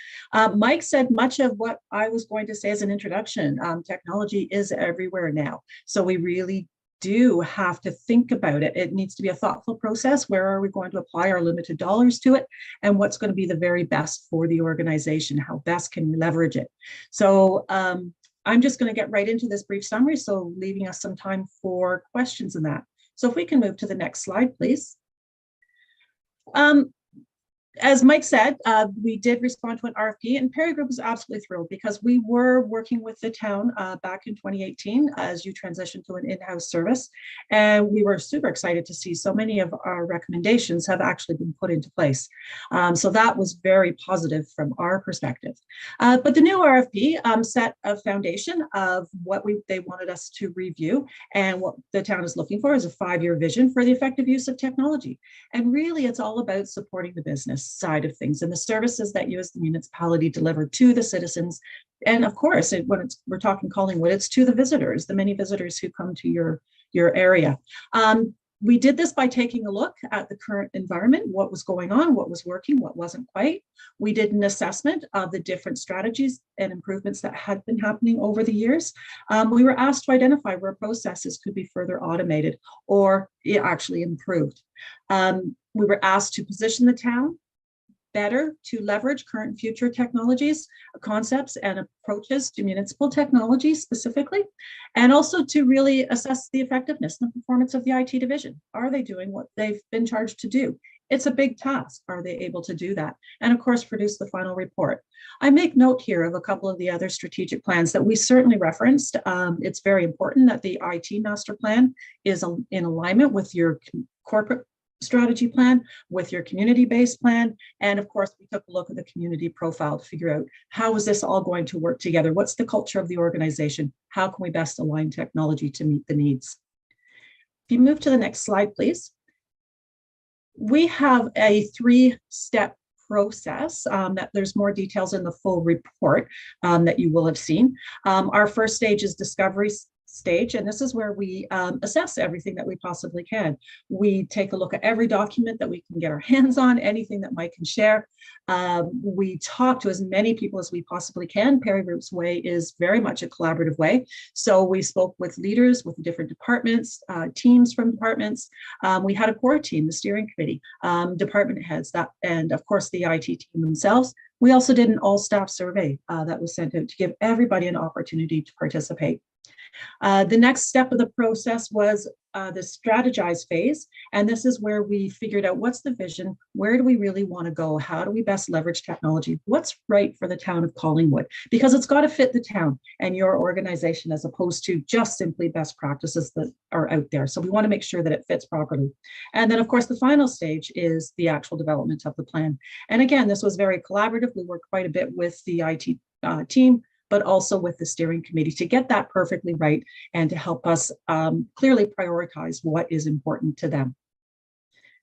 Mike said much of what I was going to say as an introduction. Technology is everywhere now. So we really do have to think about it. It needs to be a thoughtful process. Where are we going to apply our limited dollars to it? And what's going to be the very best for the organization? How best can we leverage it? So I'm just going to get right into this brief summary, so leaving us some time for questions in that. So if we can move to the next slide, please. As Mike said, we did respond to an RFP, and Perry Group was absolutely thrilled because we were working with the town back in 2018 as you transitioned to an in-house service. And we were super excited to see so many of our recommendations have actually been put into place. So that was very positive from our perspective. But the new RFP set a foundation of what they wanted us to review, and what the town is looking for is a 5-year vision for the effective use of technology. And really, it's all about supporting the business side of things and the services that you as the municipality deliver to the citizens. And of course, we're talking Collingwood, it's to the visitors, the many visitors who come to your area. We did this by taking a look at the current environment, what was going on, what was working, what wasn't quite. We did an assessment of the different strategies and improvements that had been happening over the years. We were asked to identify where processes could be further automated or actually improved. We were asked to position the town better to leverage current and future technologies, concepts, and approaches to municipal technology specifically, and also to really assess the effectiveness and the performance of the IT division. Are they doing what they've been charged to do? It's a big task. Are they able to do that? And of course, produce the final report. I make note here of a couple of the other strategic plans that we certainly referenced. It's very important that the IT master plan is in alignment with your corporate strategy plan, with your community-based plan. And of course, we took a look at the community profile to figure out how is this all going to work together? What's the culture of the organization? How can we best align technology to meet the needs? If you move to the next slide, please. We have a 3-step process that there's more details in the full report that you will have seen. Our first stage is discovery stage, and this is where we assess everything that we possibly can. We take a look at every document that we can get our hands on, anything that Mike can share. We talk to as many people as we possibly can. Perry Group's way is very much a collaborative way. So we spoke with leaders, with different departments, teams from departments. We had a core team, the steering committee, department heads, and of course the IT team themselves. We also did an all-staff survey that was sent out to give everybody an opportunity to participate. The next step of the process was the strategize phase. And this is where we figured out what's the vision, where do we really want to go, how do we best leverage technology, what's right for the town of Collingwood, because it's got to fit the town and your organization as opposed to just simply best practices that are out there. So we want to make sure that it fits properly. And then of course, the final stage is the actual development of the plan. And again, this was very collaborative. We worked quite a bit with the IT team, but also with the steering committee to get that perfectly right and to help us clearly prioritize what is important to them.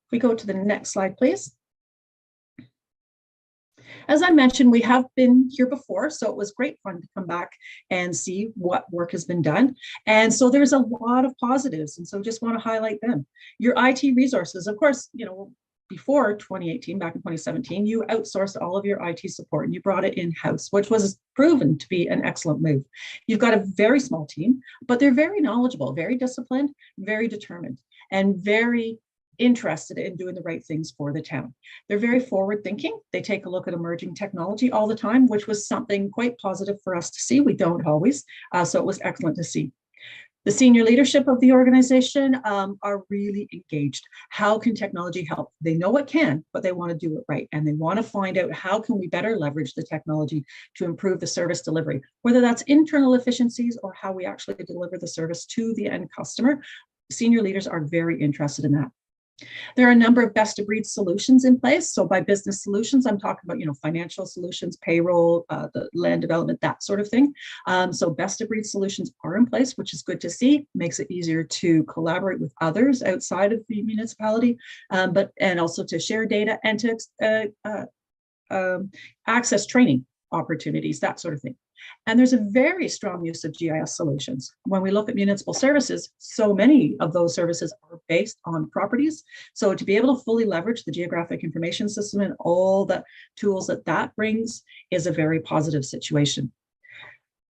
If we go to the next slide, please. As I mentioned, we have been here before, so it was great fun to come back and see what work has been done. And so there's a lot of positives, and so just want to highlight them. Your IT resources, of course, before 2018, back in 2017, you outsourced all of your IT support and you brought it in-house, which was proven to be an excellent move. You've got a very small team, but they're very knowledgeable, very disciplined, very determined, and very interested in doing the right things for the town. They're very forward thinking. They take a look at emerging technology all the time, which was something quite positive for us to see. We don't always, so it was excellent to see. The senior leadership of the organization are really engaged. How can technology help? They know it can, but they want to do it right. And they want to find out how can we better leverage the technology to improve the service delivery, whether that's internal efficiencies or how we actually deliver the service to the end customer. Senior leaders are very interested in that. There are a number of best of breed solutions in place. So by business solutions, I'm talking about, financial solutions, payroll, the land development, that sort of thing. So best of breed solutions are in place, which is good to see. Makes it easier to collaborate with others outside of the municipality, and also to share data and to access training opportunities, that sort of thing. And there's a very strong use of GIS solutions. When we look at municipal services, so many of those services are based on properties. So to be able to fully leverage the geographic information system and all the tools that that brings is a very positive situation.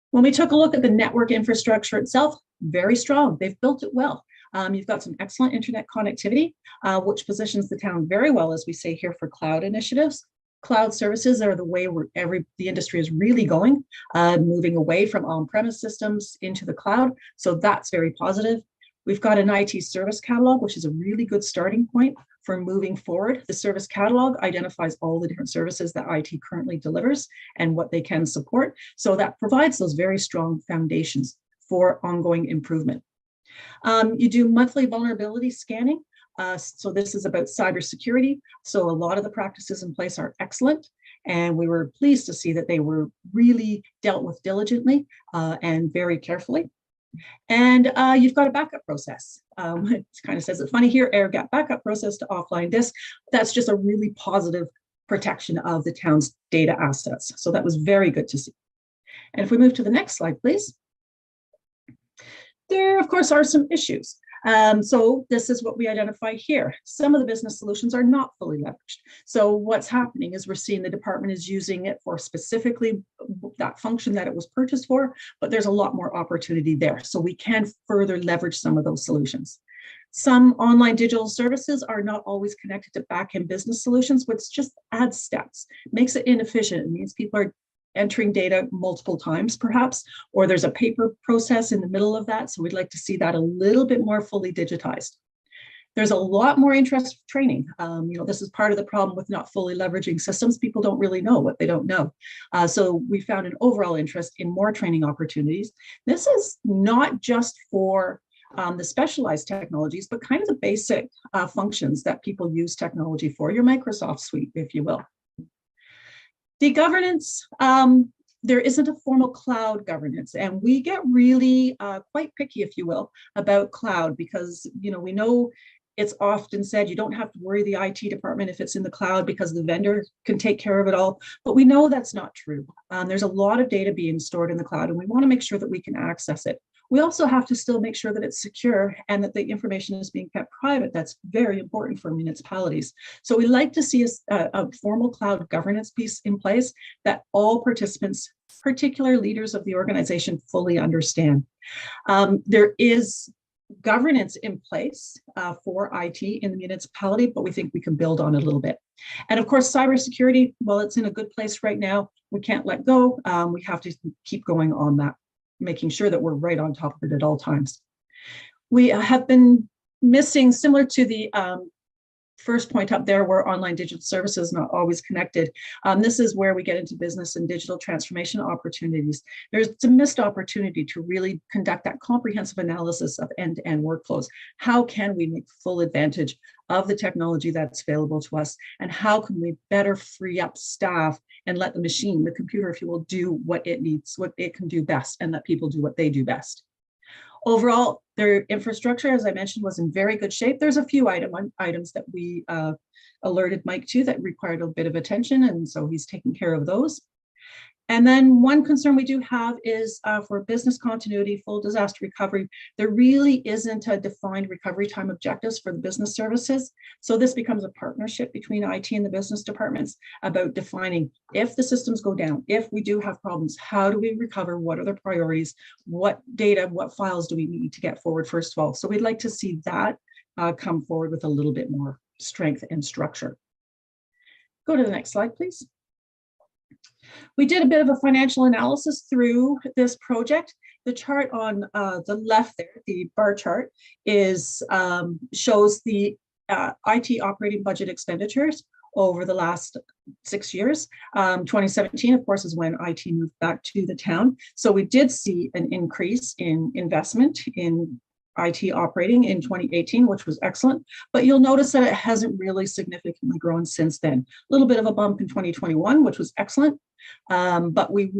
When we took a look at the network infrastructure itself, very strong. They've built it well. You've got some excellent internet connectivity, which positions the town very well, as we say here, for cloud initiatives. Cloud services are the way where the industry is really going, moving away from on-premise systems into the cloud. So that's very positive. We've got an IT service catalog, which is a really good starting point for moving forward. The service catalog identifies all the different services that IT currently delivers and what they can support. So that provides those very strong foundations for ongoing improvement. You do monthly vulnerability scanning. So this is about cybersecurity. So a lot of the practices in place are excellent. And we were pleased to see that they were really dealt with diligently and very carefully. And you've got a backup process. It kind of says it funny here, air gap backup process to offline disk. That's just a really positive protection of the town's data assets. So that was very good to see. And if we move to the next slide, please. There, of course, are some issues. So this is what we identify here. Some of the business solutions are not fully leveraged. So what's happening is we're seeing the department is using it for specifically that function that it was purchased for, but there's a lot more opportunity there. So we can further leverage some of those solutions. Some online digital services are not always connected to back-end business solutions, which just adds steps, makes it inefficient. It means people are entering data multiple times perhaps, or there's a paper process in the middle of that. So we'd like to see that a little bit more fully digitized. There's a lot more interest for training. This is part of the problem with not fully leveraging systems. People don't really know what they don't know. So we found an overall interest in more training opportunities. This is not just for the specialized technologies, but kind of the basic functions that people use technology for, your Microsoft suite, if you will. The governance, there isn't a formal cloud governance, and we get really quite picky, if you will, about cloud because, we know it's often said you don't have to worry the IT department if it's in the cloud because the vendor can take care of it all, but we know that's not true. There's a lot of data being stored in the cloud, and we want to make sure that we can access it. We also have to still make sure that it's secure and that the information is being kept private. That's very important for municipalities. So we like to see a formal cloud governance piece in place that all participants, particular leaders of the organization, fully understand. There is governance in place for IT in the municipality, but we think we can build on it a little bit. And of course, cybersecurity, well, it's in a good place right now. We can't let go. We have to keep going on that, making sure that we're right on top of it at all times. We have been missing, similar to the first point up there, where online digital services not always connected. This is where we get into business and digital transformation opportunities. There's a missed opportunity to really conduct that comprehensive analysis of end-to-end workflows. How can we make full advantage of the technology that's available to us? And how can we better free up staff and let the machine, the computer, if you will, do what it needs, what it can do best, and let people do what they do best. Overall, their infrastructure, as I mentioned, was in very good shape. There's a few items that we alerted Mike to that required a bit of attention, and so he's taking care of those. And then one concern we do have is for business continuity, full disaster recovery, there really isn't a defined recovery time objectives for the business services. So this becomes a partnership between IT and the business departments about defining if the systems go down, if we do have problems, how do we recover, what are the priorities, what data, what files do we need to get forward first of all. So we'd like to see that come forward with a little bit more strength and structure. Go to the next slide, please. We did a bit of a financial analysis through this project. The chart on the left there, the bar chart, is shows the IT operating budget expenditures over the last 6 years. 2017, of course, is when IT moved back to the town. So we did see an increase in investment in IT operating in 2018, which was excellent, but you'll notice that it hasn't really significantly grown since then. A little bit of a bump in 2021, which was excellent, but we'd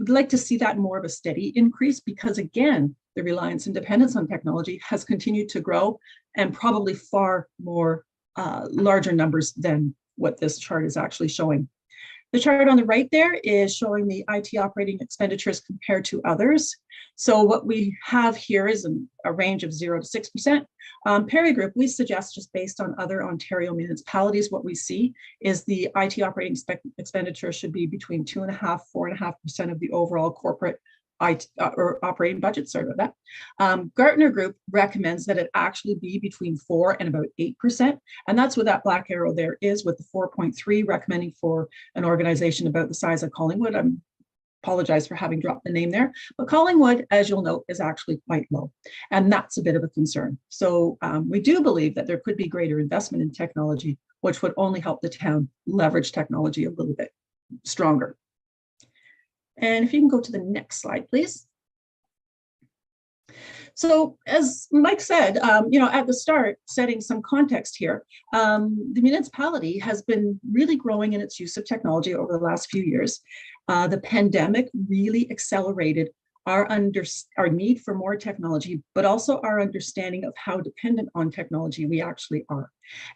like to see that more of a steady increase because, again, the reliance and dependence on technology has continued to grow and probably far more larger numbers than what this chart is actually showing. The chart on the right there is showing the IT operating expenditures compared to others. So what we have here is a range of 0 to 6%. Perry Group, we suggest just based on other Ontario municipalities, what we see is the IT operating expenditure should be between 2.5%, 4.5% of the overall corporate or operating budget, sorry about that. Gartner Group recommends that it actually be between 4 and about 8%. And that's what that black arrow there is, with the 4.3 recommending for an organization about the size of Collingwood. I apologize for having dropped the name there, but Collingwood, as you'll note, is actually quite low. And that's a bit of a concern. So we do believe that there could be greater investment in technology, which would only help the town leverage technology a little bit stronger. And if you can go to the next slide, please. So as Mike said, at the start, setting some context here, the municipality has been really growing in its use of technology over the last few years. The pandemic really accelerated our need for more technology, but also our understanding of how dependent on technology we actually are.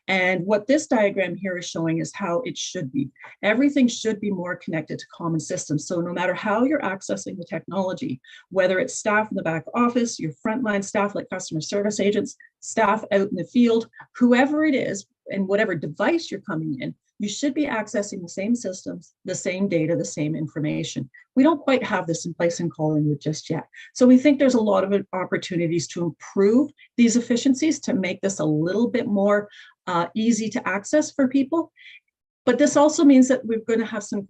And what this diagram here is showing is how it should be. Everything should be more connected to common systems. So no matter how you're accessing the technology, whether it's staff in the back office, your frontline staff like customer service agents, staff out in the field, whoever it is, and whatever device you're coming in, you should be accessing the same systems, the same data, the same information. We don't quite have this in place in Collingwood just yet. So we think there's a lot of opportunities to improve these efficiencies to make this a little bit more easy to access for people. But this also means that we're going to have some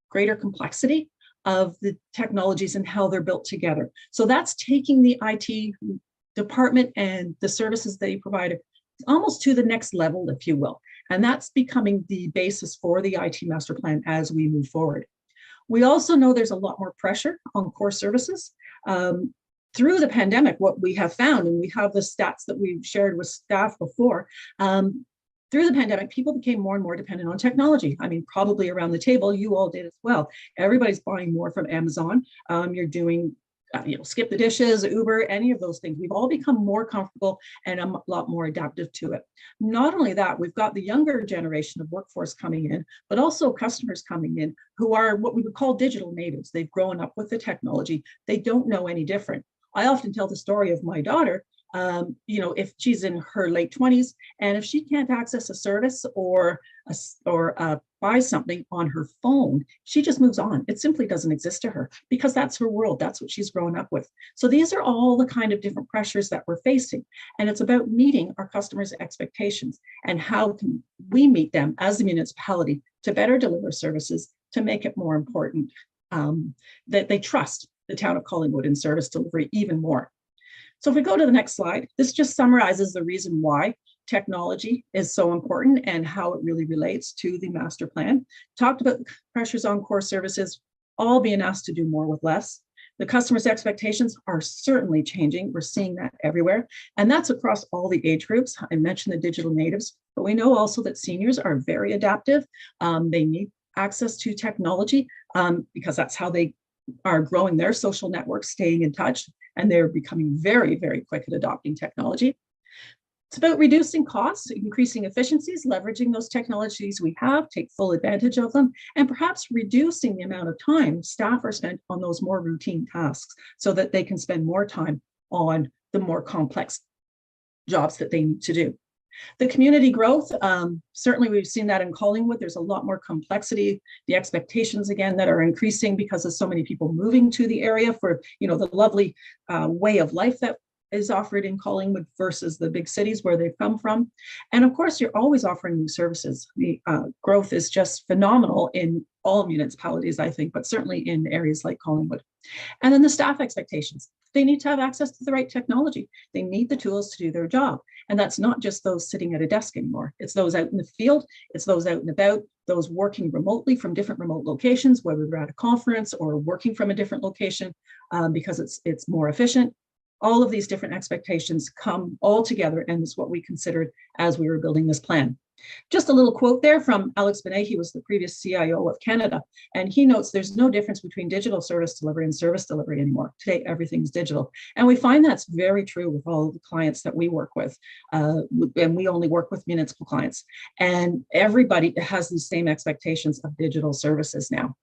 greater complexity of the technologies and how they're built together. So that's taking the IT department and the services they provide almost to the next level, if you will. And that's becoming the basis for the IT master plan as we move forward. We also know there's a lot more pressure on core services. Through the pandemic, what we have found, and we have the stats that we've shared with staff before, through the pandemic, people became more and more dependent on technology. I mean, probably around the table, you all did as well. Everybody's buying more from Amazon. You're doing skip the dishes, Uber, any of those things. We've all become more comfortable and a lot more adaptive to it. Not only that, we've got the younger generation of workforce coming in, but also customers coming in who are what we would call digital natives. They've grown up with the technology. They don't know any different. I often tell the story of my daughter. If she's in her late 20s and if she can't access a service or buy something on her phone, she just moves on. It simply doesn't exist to her because that's her world. That's what she's grown up with. So these are all the kind of different pressures that we're facing. And it's about meeting our customers' expectations and how can we meet them as a municipality to better deliver services to make it more important that they trust the town of Collingwood in service delivery even more. So if we go to the next slide, this just summarizes the reason why technology is so important and how it really relates to the master plan. Talked about the pressures on core services, all being asked to do more with less. The customer's expectations are certainly changing. We're seeing that everywhere. And that's across all the age groups. I mentioned the digital natives, but we know also that seniors are very adaptive. They need access to technology because that's how they are growing their social networks, staying in touch, and they're becoming very, very quick at adopting technology. It's about reducing costs, increasing efficiencies, leveraging those technologies we have, take full advantage of them, and perhaps reducing the amount of time staff are spent on those more routine tasks so that they can spend more time on the more complex jobs that they need to do. The community growth, certainly we've seen that in Collingwood. There's a lot more complexity, the expectations again that are increasing because of so many people moving to the area for the lovely way of life that is offered in Collingwood versus the big cities where they've come from. And of course, you're always offering new services. The growth is just phenomenal in all municipalities, I think, but certainly in areas like Collingwood. And then the staff expectations. They need to have access to the right technology. They need the tools to do their job. And that's not just those sitting at a desk anymore. It's those out in the field. It's those out and about, those working remotely from different remote locations, whether they're at a conference or working from a different location because it's more efficient. all of these different expectations come all together, and is what we considered as we were building this plan. Just a little quote there from Alex Benet. He was the previous CIO of Canada, and he notes there's no difference between digital service delivery and service delivery anymore. Today, everything's digital. And we find that's very true with all the clients that we work with. And we only work with municipal clients. And everybody has these same expectations of digital services now.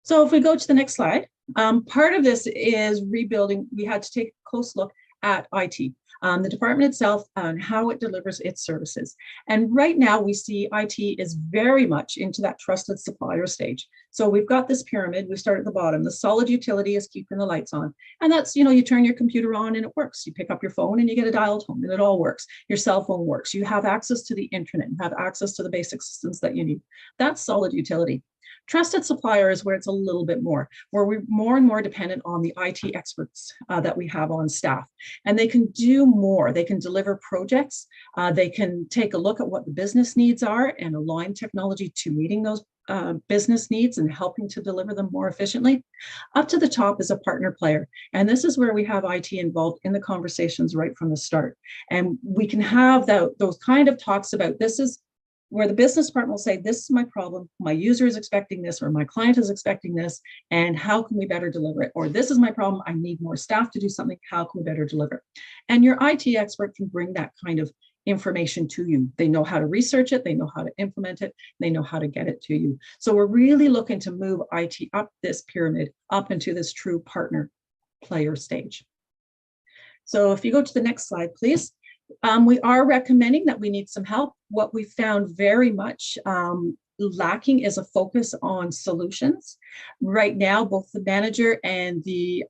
So if we go to the next slide, part of this is rebuilding. We had to take a close look at IT. The department itself and how it delivers its services. And right now we see IT is very much into that trusted supplier stage. So we've got this pyramid. We start at the bottom. The solid utility is keeping the lights on. And that's, you turn your computer on and it works. You pick up your phone and you get a dial tone and it all works. Your cell phone works. You have access to the internet. You have access to the basic systems that you need. That's solid utility. Trusted supplier is where it's a little bit more, where we're more and more dependent on the IT experts that we have on staff. And they can do more. They can deliver projects. They can take a look at what the business needs are and align technology to meeting those business needs and helping to deliver them more efficiently. Up to the top is a partner player. And this is where we have IT involved in the conversations right from the start. And we can have those kind of talks about, this is where the business partner will say, this is my problem, my user is expecting this, or my client is expecting this, and how can we better deliver it? Or this is my problem, I need more staff to do something, how can we better deliver it? And your IT expert can bring that kind of information to you. They know how to research it, they know how to implement it, they know how to get it to you. So we're really looking to move IT up this pyramid, up into this true partner player stage. So if you go to the next slide, please. We are recommending that we need some help. What we found very much lacking is a focus on solutions. Right now, both the manager and the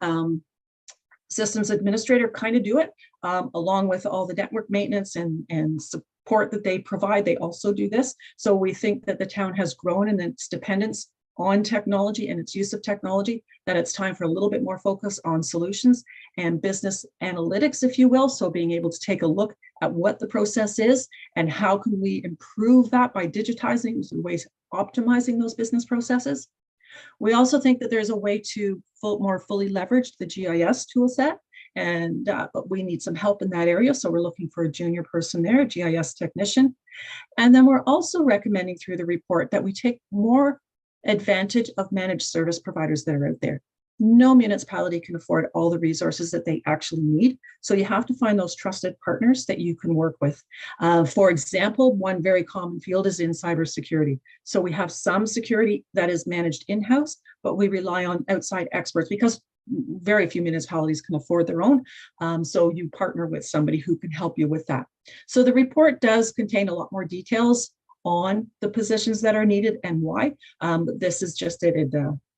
systems administrator kind of do it, along with all the network maintenance and support that they provide. They also do this. So we think that the town has grown in its dependence on technology and its use of technology, that it's time for a little bit more focus on solutions and business analytics, if you will. So being able to take a look at what the process is and how can we improve that by digitizing ways, optimizing those business processes. We also think that there's a way to more fully leverage the GIS tool set, and but we need some help in that area. So we're looking for a junior person there, a GIS technician. And then we're also recommending through the report that we take more advantage of managed service providers that are out there. No municipality can afford all the resources that they actually need. So you have to find those trusted partners that you can work with. For example, one very common field is in cybersecurity. So we have some security that is managed in-house, but we rely on outside experts because very few municipalities can afford their own. So you partner with somebody who can help you with that. So the report does contain a lot more details on the positions that are needed and why. But this is just dated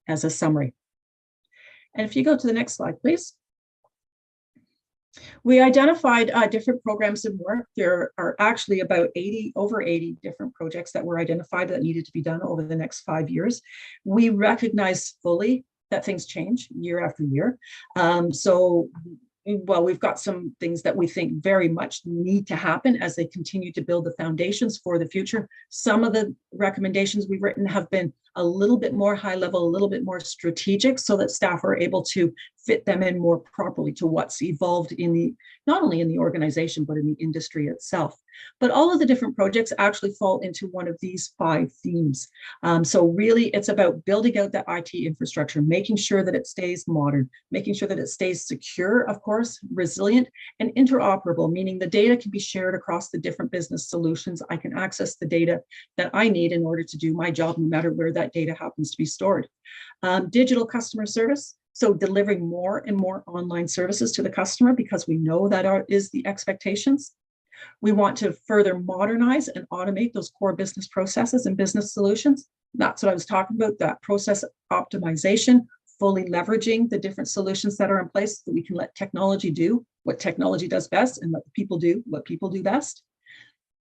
as a summary. And if you go to the next slide, please. We identified different programs of work. There are actually about over 80 different projects that were identified that needed to be done over the next 5 years. We recognize fully that things change year after year. Well, we've got some things that we think very much need to happen as they continue to build the foundations for the future. Some of the recommendations we've written have been a little bit more high level, a little bit more strategic, so that staff are able to fit them in more properly to what's evolved in the, not only in the organization, but in the industry itself. But all of the different projects actually fall into one of these 5 themes. So really it's about building out that IT infrastructure, making sure that it stays modern, making sure that it stays secure, of course, resilient and interoperable, meaning the data can be shared across the different business solutions. I can access the data that I need in order to do my job, no matter where that data happens to be stored. Digital customer service. So delivering more and more online services to the customer, because we know that is the expectations. We want to further modernize and automate those core business processes and business solutions. That's what I was talking about, that process optimization, fully leveraging the different solutions that are in place so that we can let technology do what technology does best and let people do what people do best.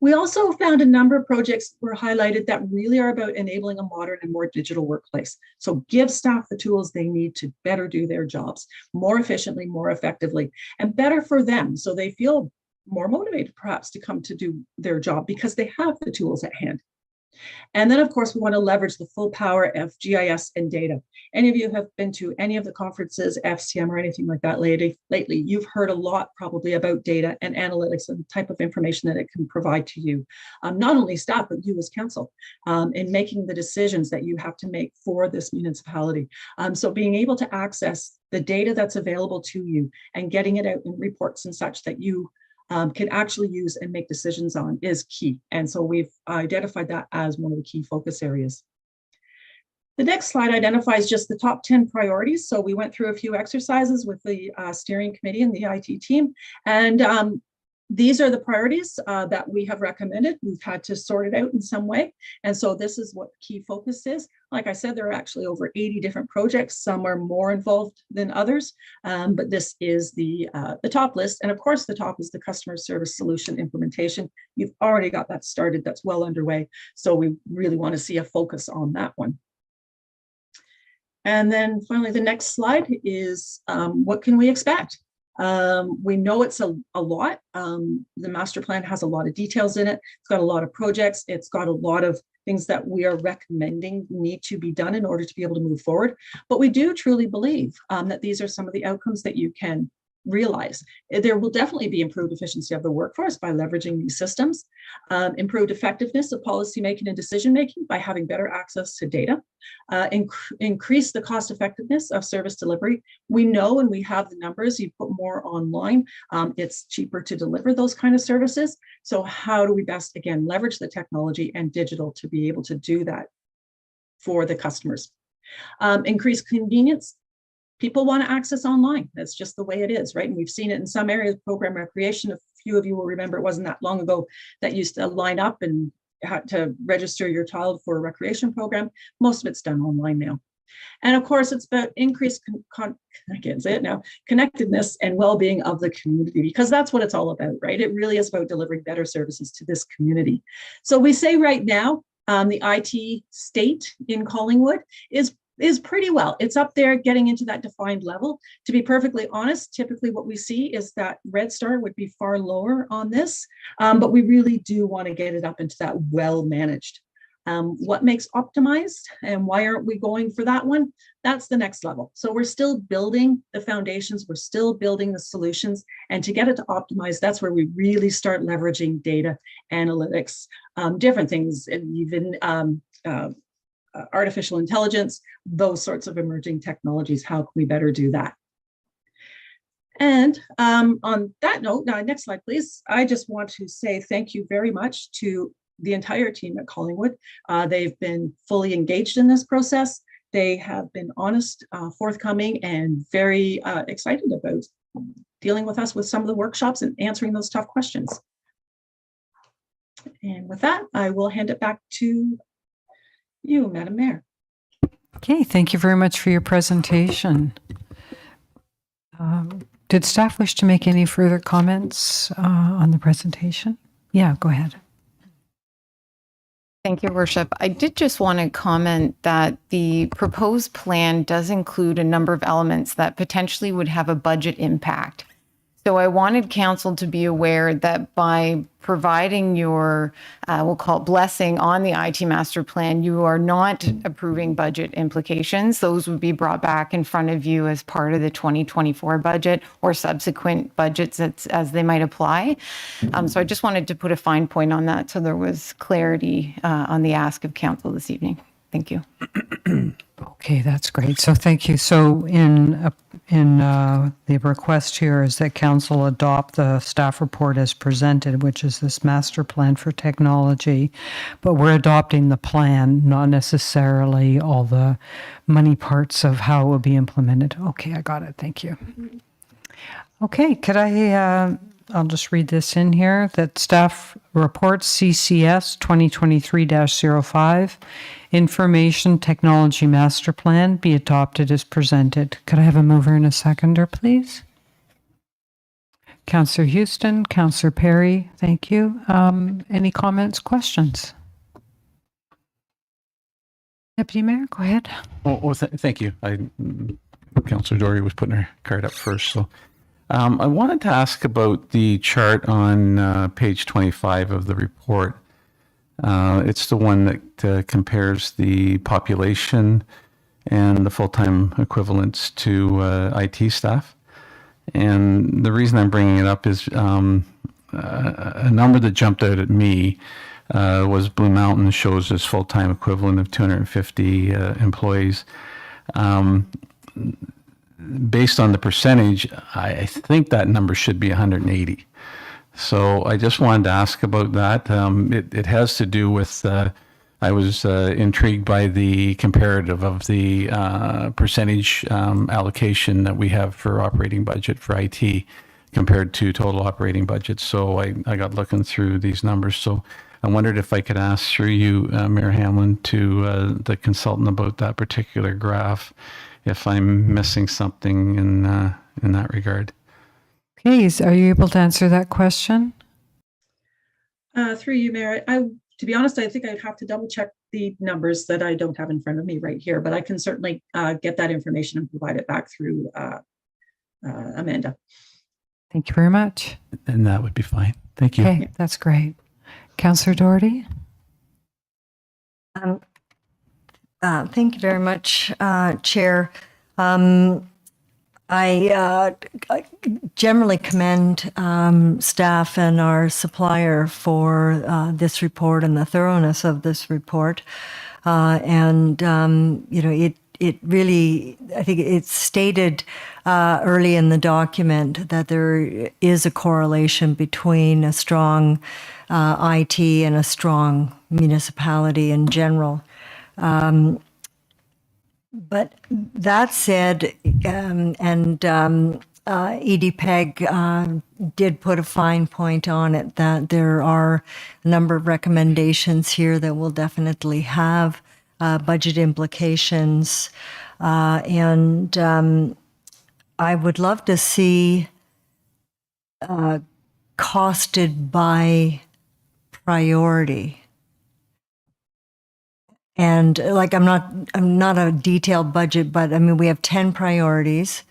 We also found a number of projects were highlighted that really are about enabling a modern and more digital workplace. So give staff the tools they need to better do their jobs more efficiently, more effectively, and better for them, so they feel more motivated perhaps to come to do their job because they have the tools at hand. And then, of course, we want to leverage the full power of GIS and data. Any of you have been to any of the conferences, FCM or anything like that lately, you've heard a lot probably about data and analytics and the type of information that it can provide to you, not only staff, but you as council, in making the decisions that you have to make for this municipality. So being able to access the data that's available to you and getting it out in reports and such that you can actually use and make decisions on is key. And so we've identified that as one of the key focus areas. The next slide identifies just the top 10 priorities. So we went through a few exercises with the steering committee and the IT team. And these are the priorities that we have recommended. We've had to sort it out in some way. And so this is what key focus is. Like I said, there are actually over 80 different projects. Some are more involved than others, but this is the top list. And of course, the top is the customer service solution implementation. You've already got that started. That's well underway. So we really want to see a focus on that one. And then finally, the next slide is what can we expect? We know it's a lot. The master plan has a lot of details in it. It's got a lot of projects. It's got a lot of things that we are recommending need to be done in order to be able to move forward. But we do truly believe that these are some of the outcomes that you can realize. There will definitely be improved efficiency of the workforce by leveraging these systems, improved effectiveness of policymaking and decision-making by having better access to data, increase the cost effectiveness of service delivery. We know, and we have the numbers, you put more online, it's cheaper to deliver those kind of services. So how do we best, again, leverage the technology and digital to be able to do that for the customers? Increase convenience. People want to access online. That's just the way it is, right? And we've seen it in some areas, program recreation. A few of you will remember it wasn't that long ago that used to line up and had to register your child for a recreation program. Most of it's done online now. And of course, it's about increased I can't say it now, connectedness and well-being of the community, because that's what it's all about, right? It really is about delivering better services to this community. So we say right now, the IT state in Collingwood is pretty well. It's up there getting into that defined level. To be perfectly honest, typically what we see is that Red Star would be far lower on this, but we really do want to get it up into that well-managed. What makes optimized and why aren't we going for that one? That's the next level. So we're still building the foundations, we're still building the solutions, and to get it to optimize, that's where we really start leveraging data analytics, different things, and even artificial intelligence, those sorts of emerging technologies. How can we better do that? And on that note, next slide, please. I just want to say thank you very much to the entire team at Collingwood. They've been fully engaged in this process. They have been honest, forthcoming, and very excited about dealing with us with some of the workshops and answering those tough questions. And with that, I will hand it back to you, Madam Mayor. Okay, thank you very much for your presentation. Did staff wish to make any further comments on the presentation? Yeah, go ahead. Thank you, Worship. I did just want to comment that the proposed plan does include a number of elements that potentially would have a budget impact. So I wanted council to be aware that by providing your, we'll call it blessing on the IT master plan, you are not approving budget implications. Those would be brought back in front of you as part of the 2024 budget or subsequent budgets as they might apply. So I just wanted to put a fine point on that so there was clarity on the ask of council this evening. Thank you. Okay, that's great. So thank you. So in the request here is that council adopt the staff report as presented, which is this master plan for technology, but we're adopting the plan, not necessarily all the money parts of how it will be implemented. Okay, I got it. Thank you. Okay, could I'll just read this in here, that staff report CCS 2023-05, Information Technology Master Plan be adopted as presented. Could I have a mover and a seconder, please? Councillor Houston, Councillor Perry, thank you. Any comments, questions? Deputy Mayor, go ahead. Thank you. Councillor Dory was putting her card up first, so. I wanted to ask about the chart on page 25 of the report. It's the one that compares the population and the full-time equivalents to IT staff. And the reason I'm bringing it up is a number that jumped out at me was Blue Mountain shows this full-time equivalent of 250 employees. Based on the percentage, I think that number should be 180. So I just wanted to ask about that. It has to do with, I was intrigued by the comparative of the percentage allocation that we have for operating budget for IT compared to total operating budget. So I got looking through these numbers. So I wondered if I could ask through you, Mayor Hamlin, to the consultant about that particular graph, if I'm missing something in that regard. Okay, are you able to answer that question? Through you, Mayor. To be honest, I think I'd have to double check the numbers that I don't have in front of me right here, but I can certainly get that information and provide it back through Amanda. Thank you very much. And that would be fine. Thank you. Okay, that's great. Councillor Doherty? Thank you very much, Chair. I generally commend staff and our supplier for this report and the thoroughness of this report. It really, I think it's stated early in the document that there is a correlation between a strong IT and a strong municipality in general. But that said, EDPEG did put a fine point on it that there are a number of recommendations here that will definitely have budget implications. I would love to see costed by priority. And like, I'm not a detailed budget, but I mean, we have 10 priorities.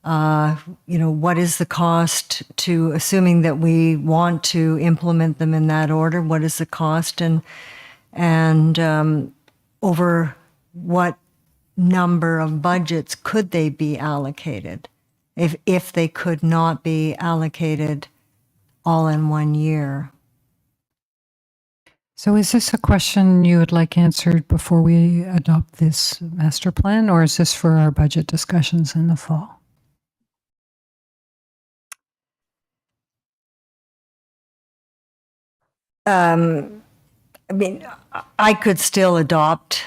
What is the cost to, assuming that we want to implement them in that order, what is the cost and over what number of budgets could they be allocated if they could not be allocated all in 1 year? So is this a question you would like answered before we adopt this master plan, or is this for our budget discussions in the fall? I mean, I could still adopt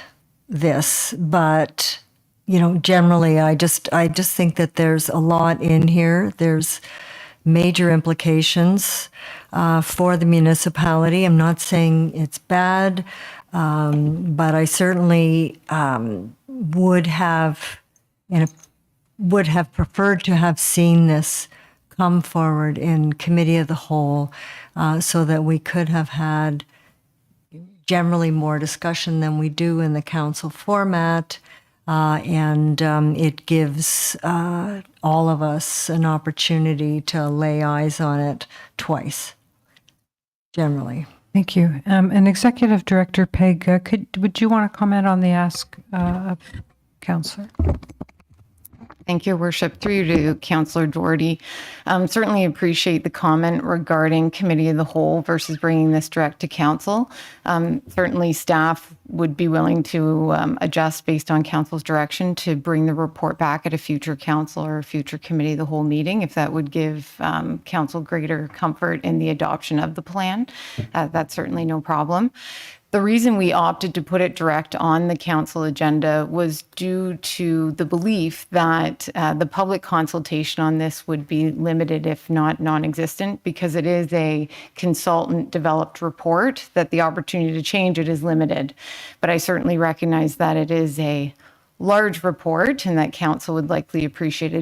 this, but generally, I just think that there's a lot in here. There's major implications for the municipality. I'm not saying it's bad, but I certainly would have preferred to have seen this come forward in committee of the whole, so that we could have had generally more discussion than we do in the council format. It gives all of us an opportunity to lay eyes on it twice, generally. Thank you. And Executive Director Peg, would you want to comment on the ask of Councillor? Thank you, Worship. Through you to Councillor Doherty. Certainly appreciate the comment regarding committee of the whole versus bringing this direct to council. Certainly staff would be willing to adjust based on council's direction to bring the report back at a future council or a future committee of the whole meeting, if that would give council greater comfort in the adoption of the plan. That's certainly no problem. The reason we opted to put it direct on the council agenda was due to the belief that the public consultation on this would be limited, if not non-existent, because it is a consultant-developed report, that the opportunity to change it is limited. But I certainly recognize that it is a large report and that council would likely appreciate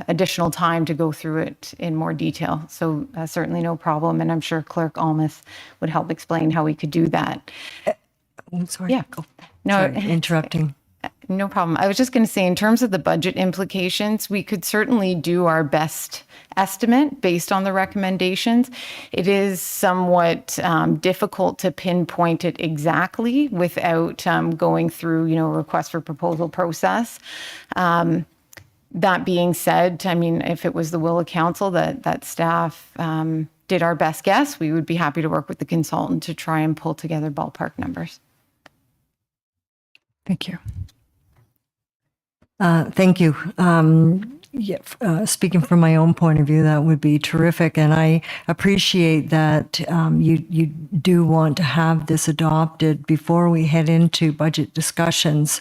additional time to go through it in more detail. So certainly no problem. And I'm sure Clerk Almuth would help explain how we could do that. I'm sorry. Yeah. No, sorry, interrupting. No problem. I was just going to say, in terms of the budget implications, we could certainly do our best estimate based on the recommendations. It is somewhat difficult to pinpoint it exactly without going through, a request for proposal process. That being said, I mean, if it was the will of council that staff did our best guess, we would be happy to work with the consultant to try and pull together ballpark numbers. Thank you. Thank you. Speaking from my own point of view, that would be terrific. And I appreciate that you do want to have this adopted before we head into budget discussions.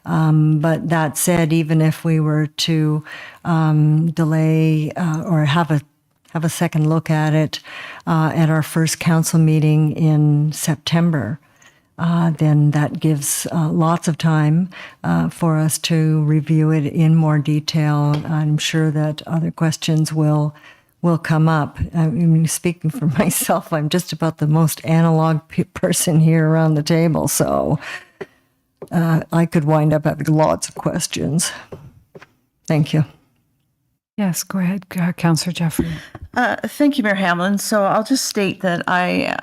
But that said, even if we were to delay or have a second look at it at our first council meeting in September, then that gives lots of time for us to review it in more detail. I'm sure that other questions will come up. I mean, speaking for myself, I'm just about the most analog person here around the table, so I could wind up having lots of questions. Thank you. Yes, go ahead, Councillor Jeffrey. Thank you, Mayor Hamlin. So I'll just state that I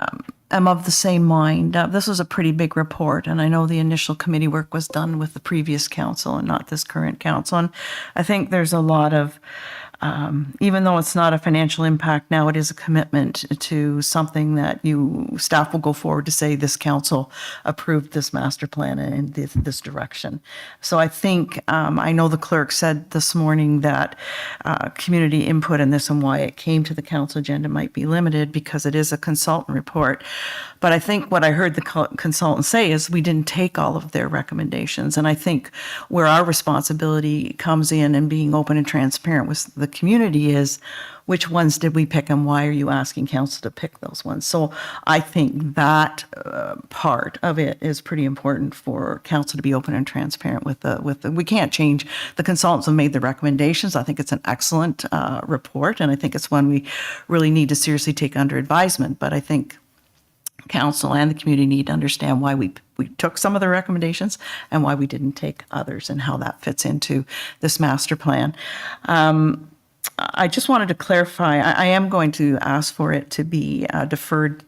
am of the same mind. This was a pretty big report, and I know the initial committee work was done with the previous council and not this current council. And I think there's a lot of, even though it's not a financial impact now, it is a commitment to something that staff will go forward to say this council approved this master plan in this direction. So I think, I know the clerk said this morning that community input in this and why it came to the council agenda might be limited because it is a consultant report. But I think what I heard the consultant say is we didn't take all of their recommendations. And I think where our responsibility comes in and being open and transparent with the community is which ones did we pick and why are you asking council to pick those ones? So I think that part of it is pretty important for council to be open and transparent with the we can't change. The consultants have made the recommendations. I think it's an excellent report, and I think it's one we really need to seriously take under advisement. But I think council and the community need to understand why we took some of the recommendations and why we didn't take others and how that fits into this master plan. I just wanted to clarify, I am going to ask for it to be deferred.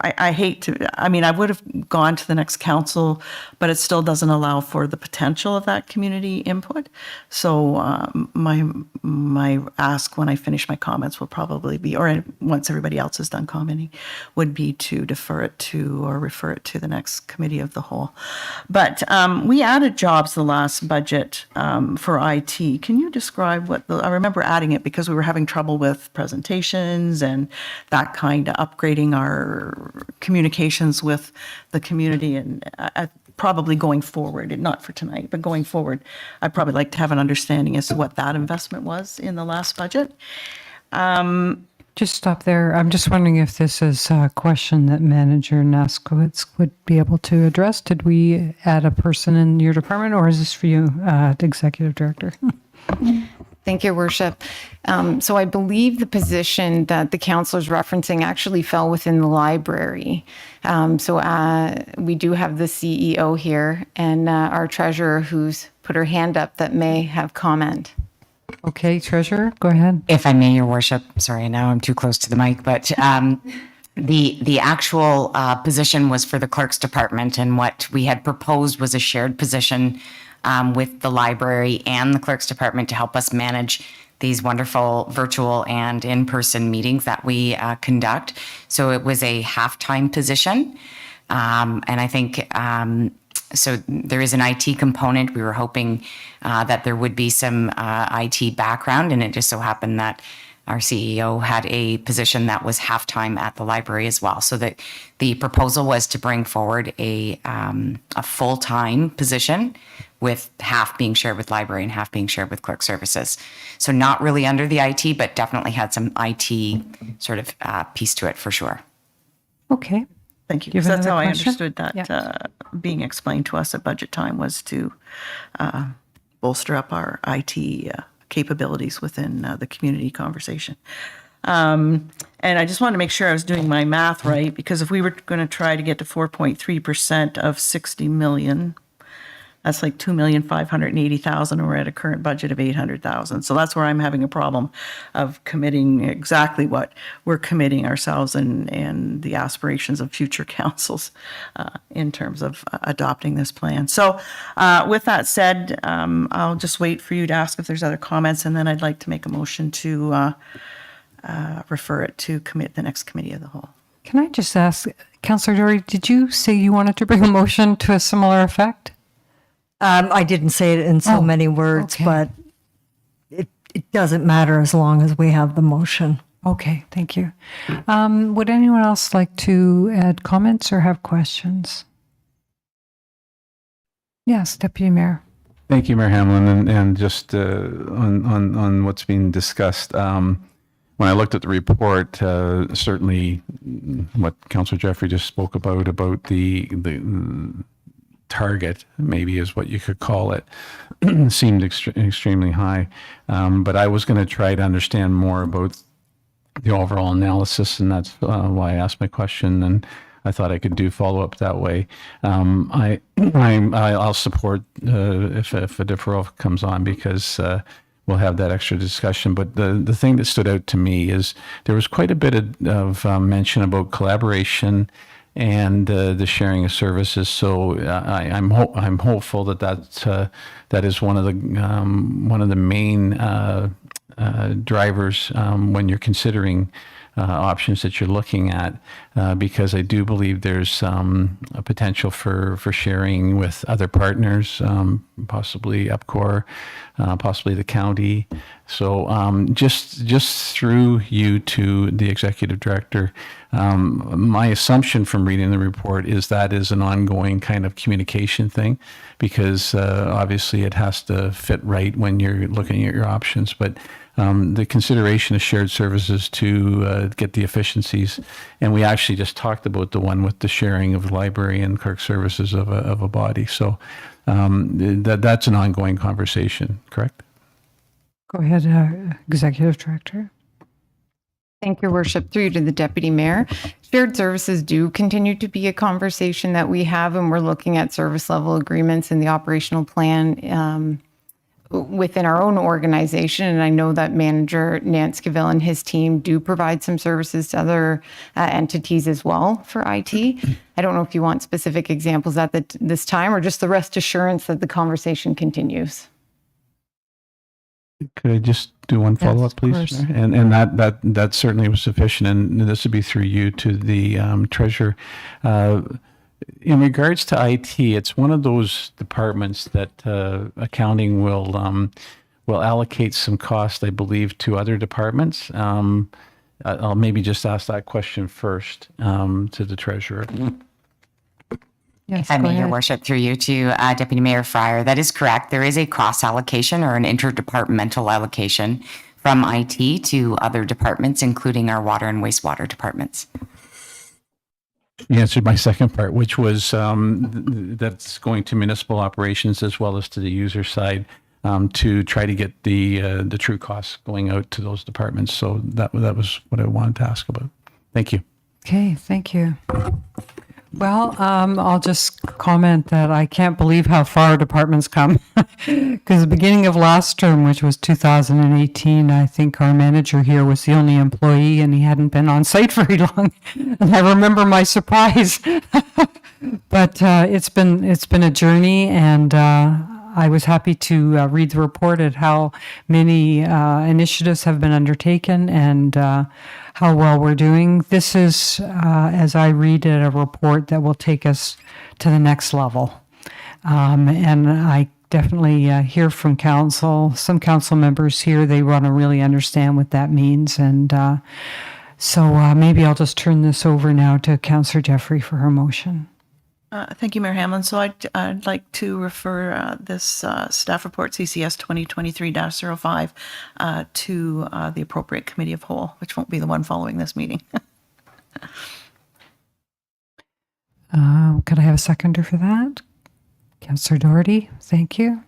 I hate to, I mean, I would have gone to the next council, but it still doesn't allow for the potential of that community input. So my ask when I finish my comments will probably be, or once everybody else is done commenting, would be to defer it to or refer it to the next committee of the whole. But we added jobs the last budget for IT. Can you describe what I remember adding it because we were having trouble with presentations and that kind of upgrading our communications with the community and probably going forward, not for tonight, but going forward, I'd probably like to have an understanding as to what that investment was in the last budget. Just stop there. I'm just wondering if this is a question that Manager Naskowitz would be able to address. Did we add a person in your department, or is this for you, Executive Director? Thank you, Worship. So I believe the position that the council is referencing actually fell within the library. We do have the CEO here and our treasurer who's put her hand up that may have comment. Okay, Treasurer, go ahead. If I may, Your Worship. Sorry, now I'm too close to the mic, but the actual position was for the clerk's department, and what we had proposed was a shared position with the library and the clerk's department to help us manage these wonderful virtual and in-person meetings that we conduct. So it was a half-time position. And I think, so there is an IT component. We were hoping that there would be some IT background, and it just so happened that our CEO had a position that was half-time at the library as well. So that the proposal was to bring forward a full-time position with half being shared with library and half being shared with clerk services. So not really under the IT, but definitely had some IT sort of piece to it for sure. Okay. Thank you. Do you Because have that's how another I question? understood that being explained to us at budget time was to bolster up our IT capabilities within the community conversation. And I just wanted to make sure I was doing my math right, because if we were going to try to get to 4.3% of 60 million, that's like 2,580,000, and we're at a current budget of 800,000. So that's where I'm having a problem of committing exactly what we're committing ourselves and the aspirations of future councils in terms of adopting this plan. So with that said, I'll just wait for you to ask if there's other comments, and then I'd like to make a motion to refer it to the next committee of the whole. Can I just ask, Councillor Doherty, did you say you wanted to bring a motion to a similar effect? I didn't say it in so many words, but it doesn't matter as long as we have the motion. Okay, thank you. Would anyone else like to add comments or have questions? Yes, Deputy Mayor. Thank you, Mayor Hamlin. And just on what's being discussed, when I looked at the report, certainly what Councillor Jeffrey just spoke about the target, maybe is what you could call it, seemed extremely high. But I was going to try to understand more about the overall analysis, and that's why I asked my question. And I thought I could do follow up that way. I'll support if a deferral comes on, because we'll have that extra discussion. But the thing that stood out to me is there was quite a bit of mention about collaboration and the sharing of services. So I'm hopeful that is one of the main drivers when you're considering options that you're looking at, because I do believe there's a potential for sharing with other partners, possibly EPCOR, possibly the county. So just through you to the executive director, my assumption from reading the report is that is an ongoing kind of communication thing, because obviously it has to fit right when you're looking at your options. But the consideration of shared services to get the efficiencies, and we actually just talked about the one with the sharing of library and clerk services of a body. So that's an ongoing conversation, correct? Go ahead, Executive Director. Thank you, Worship. Through you to the Deputy Mayor. Shared services do continue to be a conversation that we have, and we're looking at service level agreements in the operational plan within our own organization. And I know that Manager Nanskiville and his team do provide some services to other entities as well for IT. I don't know if you want specific examples at this time, or just the rest assurance that the conversation continues. Could I just do one follow-up, please? And that certainly was sufficient, and this would be through you to the treasurer. In regards to IT, it's one of those departments that accounting will allocate some cost, I believe, to other departments. I'll maybe just ask that question first to the treasurer. Yes, if I may, Your Worship, through you to Deputy Mayor Fryer, that is correct. There is a cross allocation or an interdepartmental allocation from IT to other departments, including our water and wastewater departments. You answered my second part, which was that's going to municipal operations as well as to the user side to try to get the true costs going out to those departments. So that was what I wanted to ask about. Thank you. Okay, thank you. Well, I'll just comment that I can't believe how far departments come. Because the beginning of last term, which was 2018, I think our manager here was the only employee, and he hadn't been on site very long. And I remember my surprise. But it's been a journey, and I was happy to read the report at how many initiatives have been undertaken and how well we're doing. This is, as I read it, a report that will take us to the next level. And I definitely hear from council, some council members here, they want to really understand what that means. And so maybe I'll just turn this over now to Councillor Jeffrey for her motion. Thank you, Mayor Hamlin. So I'd like to refer this staff report, CCS 2023-05, to the appropriate committee of whole, which won't be the one following this meeting. Could I have a seconder for that? Councillor Doherty, thank you.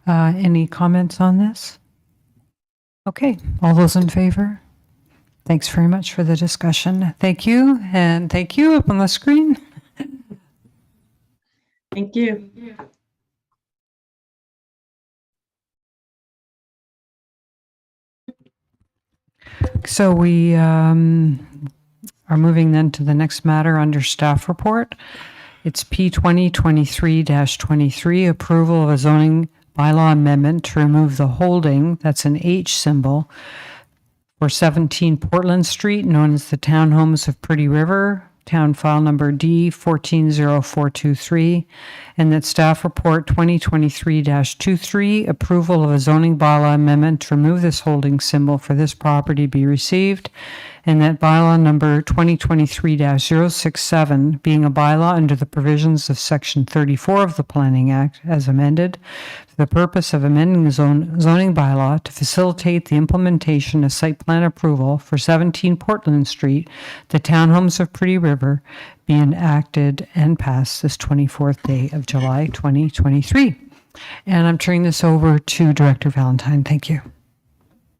Any comments on this? Okay, all those in favor? Thanks very much for the discussion. Thank you, and thank you up on the screen. Thank you. So we are moving then to the next matter under staff report. It's P2023-23, approval of a zoning bylaw amendment to remove the holding, that's an H symbol, for 17 Portland Street, known as the Townhomes of Pretty River, town file number D140423, and that staff report 2023-23, approval of a zoning bylaw amendment to remove this holding symbol for this property be received, and that bylaw number 2023-067, being a bylaw under the provisions of Section 34 of the Planning Act as amended, for the purpose of amending the zoning bylaw to facilitate the implementation of site plan approval for 17 Portland Street, the Townhomes of Pretty River, be enacted and passed this 24th day of July 2023. And I'm turning this over to Director Valentine. Thank you.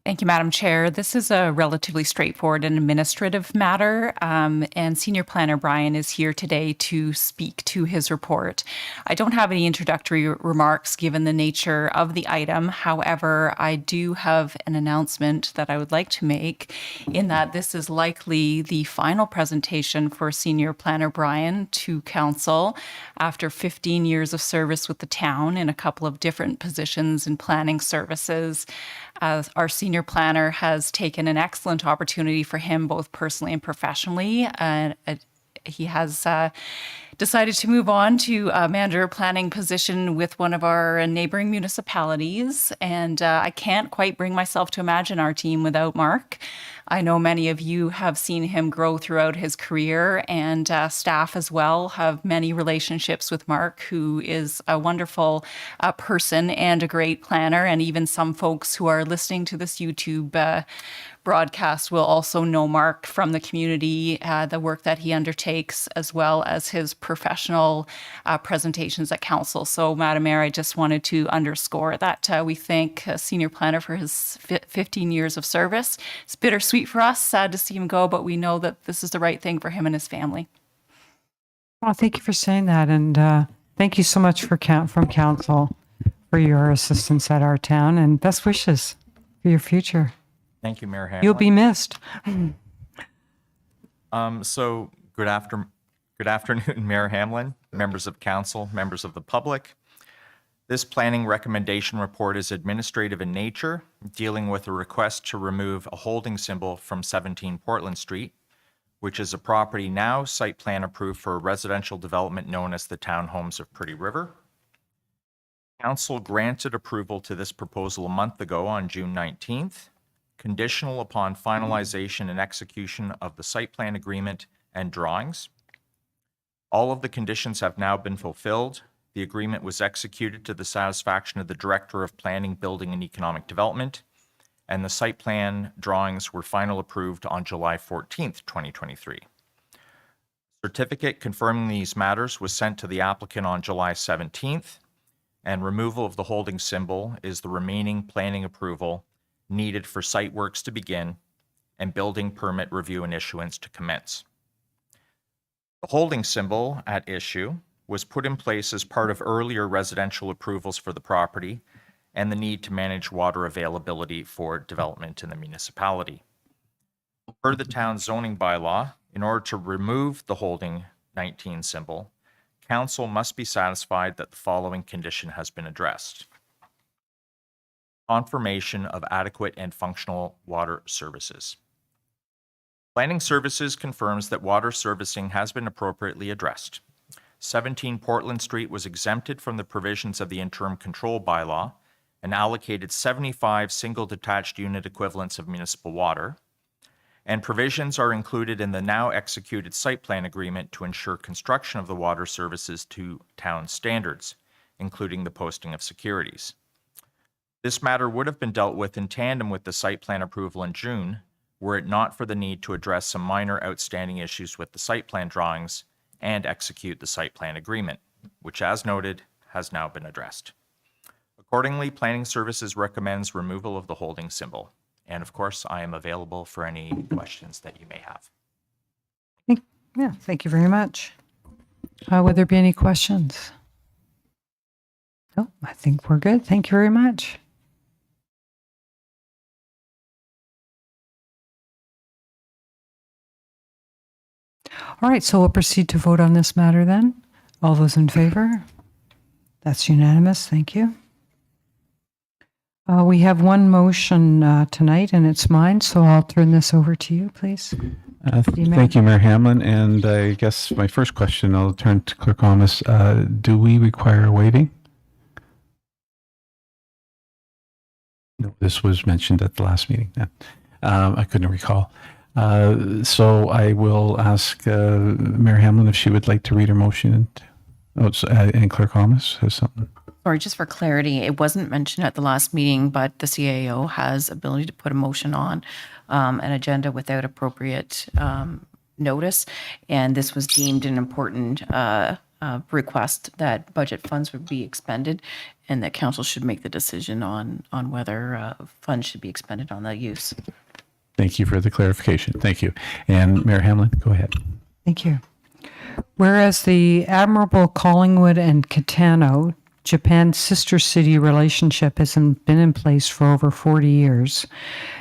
Thank you, Madam Chair. This is a relatively straightforward and administrative matter, and Senior Planner Brian is here today to speak to his report. I don't have any introductory remarks given the nature of the item. However, I do have an announcement that I would like to make in that this is likely the final presentation for Senior Planner Brian to Council after 15 years of service with the town in a couple of different positions in planning services. Our senior planner has taken an excellent opportunity for him, both personally and professionally. He has decided to move on to a manager planning position with one of our neighboring municipalities. And I can't quite bring myself to imagine our team without Mark. I know many of you have seen him grow throughout his career, and staff as well have many relationships with Mark, who is a wonderful person and a great planner. And even some folks who are listening to this YouTube broadcast will also know Mark from the community, the work that he undertakes, as well as his professional presentations at council. So, Madam Mayor, I just wanted to underscore that we thank Senior Planner for his 15 years of service. It's bittersweet for us, sad to see him go, but we know that this is the right thing for him and his family. Well, thank you for saying that, and thank you so much from council for your assistance at our town, and best wishes for your future. Thank you, Mayor Hamlin. You'll be missed. So good afternoon, Mayor Hamlin, members of council, members of the public. This planning recommendation report is administrative in nature, dealing with a request to remove a holding symbol from 17 Portland Street, which is a property now site plan approved for a residential development known as the Townhomes of Pretty River. Council granted approval to this proposal a month ago on June 19th, conditional upon finalization and execution of the site plan agreement and drawings. All of the conditions have now been fulfilled. The agreement was executed to the satisfaction of the Director of Planning, Building and Economic Development, and the site plan drawings were final approved on July 14th, 2023. Certificate confirming these matters was sent to the applicant on July 17th, and removal of the holding symbol is the remaining planning approval needed for site works to begin and building permit review and issuance to commence. The holding symbol at issue was put in place as part of earlier residential approvals for the property and the need to manage water availability for development in the municipality. Per the town's zoning bylaw, in order to remove the holding 19 symbol, council must be satisfied that the following condition has been addressed. Confirmation of adequate and functional water services. Planning Services confirms that water servicing has been appropriately addressed. 17 Portland Street was exempted from the provisions of the interim control bylaw and allocated 75 single detached unit equivalents of municipal water, and provisions are included in the now executed site plan agreement to ensure construction of the water services to town standards, including the posting of securities. This matter would have been dealt with in tandem with the site plan approval in June, were it not for the need to address some minor outstanding issues with the site plan drawings and execute the site plan agreement, which, as noted, has now been addressed. Accordingly, Planning Services recommends removal of the holding symbol And of course, I am available for any questions that you may have. Yeah, thank you very much. Would there be any questions? No, I think we're good. Thank you very much. All right, so we'll proceed to vote on this matter then. All those in favor? That's unanimous. Thank you. We have one motion tonight, and it's mine, so I'll turn this over to you, please. Thank you, Mayor Hamlin. And I guess my first question, I'll turn to Clerk Thomas. Do we require waiving? No, this was mentioned at the last meeting. I couldn't recall. So I will ask Mayor Hamlin if she would like to read her motion. And Clerk Thomas has something. Sorry, just for clarity, it wasn't mentioned at the last meeting, but the CAO has ability to put a motion on an agenda without appropriate notice. And this was deemed an important request that budget funds would be expended and that council should make the decision on whether funds should be expended on that use. Thank you for the clarification. Thank you. And Mayor Hamlin, go ahead. Thank you. Whereas the admirable Collingwood and Kitano, Japan's sister city relationship has been in place for over 40 years.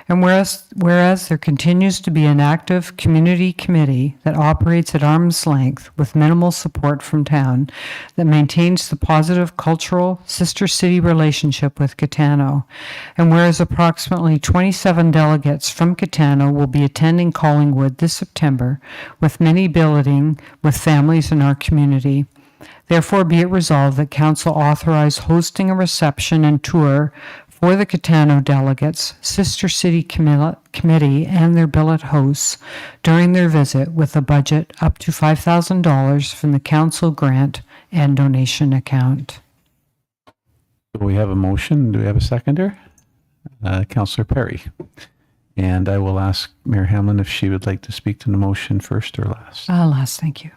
And whereas there continues to be an active community committee that operates at arm's length with minimal support from town that maintains the positive cultural sister city relationship with Kitano. And whereas approximately 27 delegates from Kitano will be attending Collingwood this September, with many billeting with families in our community. Therefore, be it resolved that Council authorize hosting a reception and tour for the Kitano delegates, Sister City Committee, and their billet hosts during their visit with a budget up to $5,000 from the Council grant and donation account. Do we have a motion? Do we have a seconder? Councillor Perry. And I will ask Mayor Hamlin if she would like to speak to the motion first or last. Last, thank you.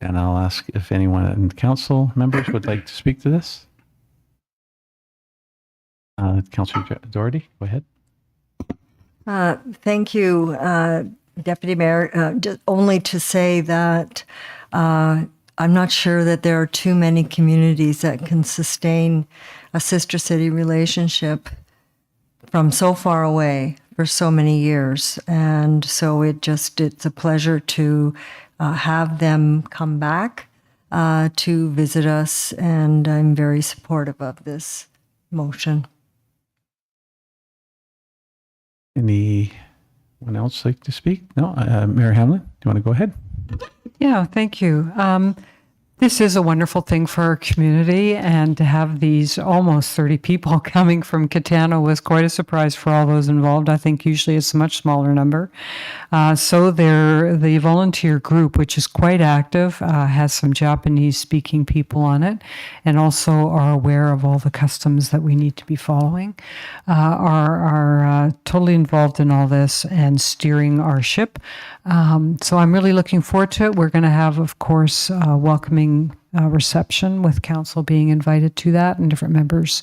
And I'll ask if anyone in the council members would like to speak to this. Councillor Doherty, go ahead. Thank you, Deputy Mayor. Just only to say that I'm not sure that there are too many communities that can sustain a sister city relationship from so far away for so many years. And so it's a pleasure to have them come back to visit us, and I'm very supportive of this motion. Anyone else like to speak? No? Mayor Hamlin, do you want to go ahead? Yeah, thank you. This is a wonderful thing for our community, and to have these almost 30 people coming from Kitano was quite a surprise for all those involved. I think usually it's a much smaller number. So the volunteer group, which is quite active, has some Japanese-speaking people on it, and also are aware of all the customs that we need to be following, are totally involved in all this and steering our ship. So I'm really looking forward to it. We're going to have, of course, welcoming reception with council being invited to that and different members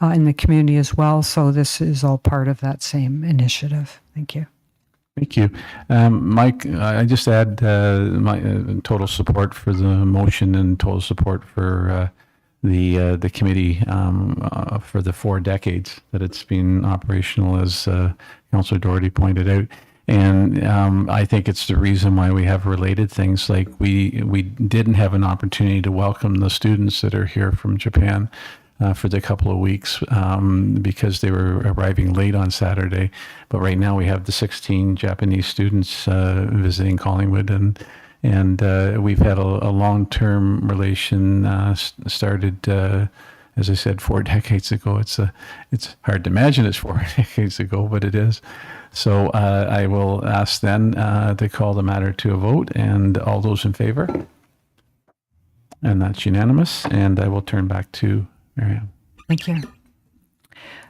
in the community as well. So this is all part of that same initiative. Thank you. Thank you. Mike, I just add my total support for the motion and total support for the committee for the 4 decades that it's been operational, as Councillor Doherty pointed out. And I think it's the reason why we have related things, like we didn't have an opportunity to welcome the students that are here from Japan for the couple of weeks because they were arriving late on Saturday. But right now we have the 16 Japanese students visiting Collingwood, and we've had a long-term relation started, as I said, 4 decades ago. It's hard to imagine it's 4 decades ago, but it is. So I will ask then to call the matter to a vote, and all those in favor? And that's unanimous, and I will turn back to Marianne. Thank you.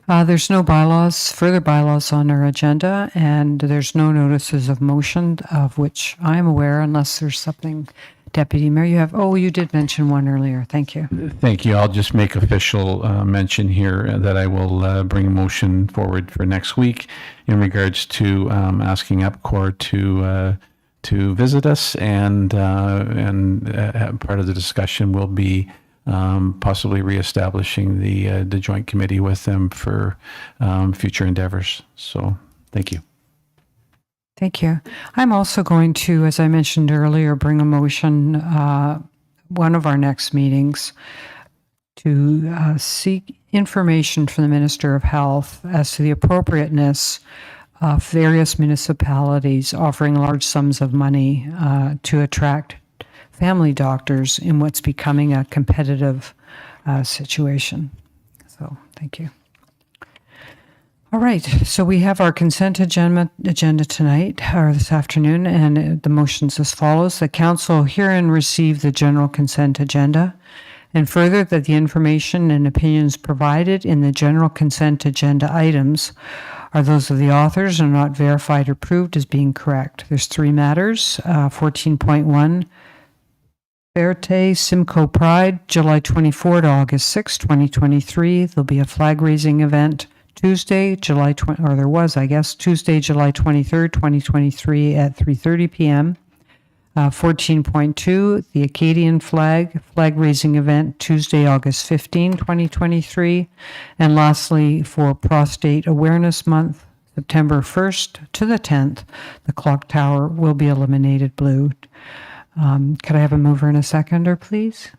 There's no further bylaws on our agenda, and there's no notices of motion of which I'm aware, unless there's something Deputy Mayor, you did mention one earlier. Thank you. Thank you. I'll just make official mention here that I will bring a motion forward for next week in regards to asking EPCOR to visit us, and part of the discussion will be possibly reestablishing the joint committee with them for future endeavors. So, thank you. Thank you. I'm also going to, as I mentioned earlier, bring a motion, one of our next meetings, to seek information from the Minister of Health as to the appropriateness of various municipalities offering large sums of money to attract family doctors in what's becoming a competitive situation. So, thank you. All right, so we have our consent agenda tonight, or this afternoon, and the motion's as follows. The council herein receive the general consent agenda, and further that the information and opinions provided in the general consent agenda items are those of the authors and are not verified or proved as being correct. There's 3 matters. 14.1, Verte Simcoe Pride, July 24 to August 6, 2023. There'll be a flag raising event Tuesday, July 23rd, 2023 at 3:30 p.m. 14.2, the Acadian flag raising event Tuesday, August 15, 2023. And lastly, for Prostate Awareness Month, September 1st to the 10th, the clock tower will be illuminated blue. Could I have a mover and a seconder, please?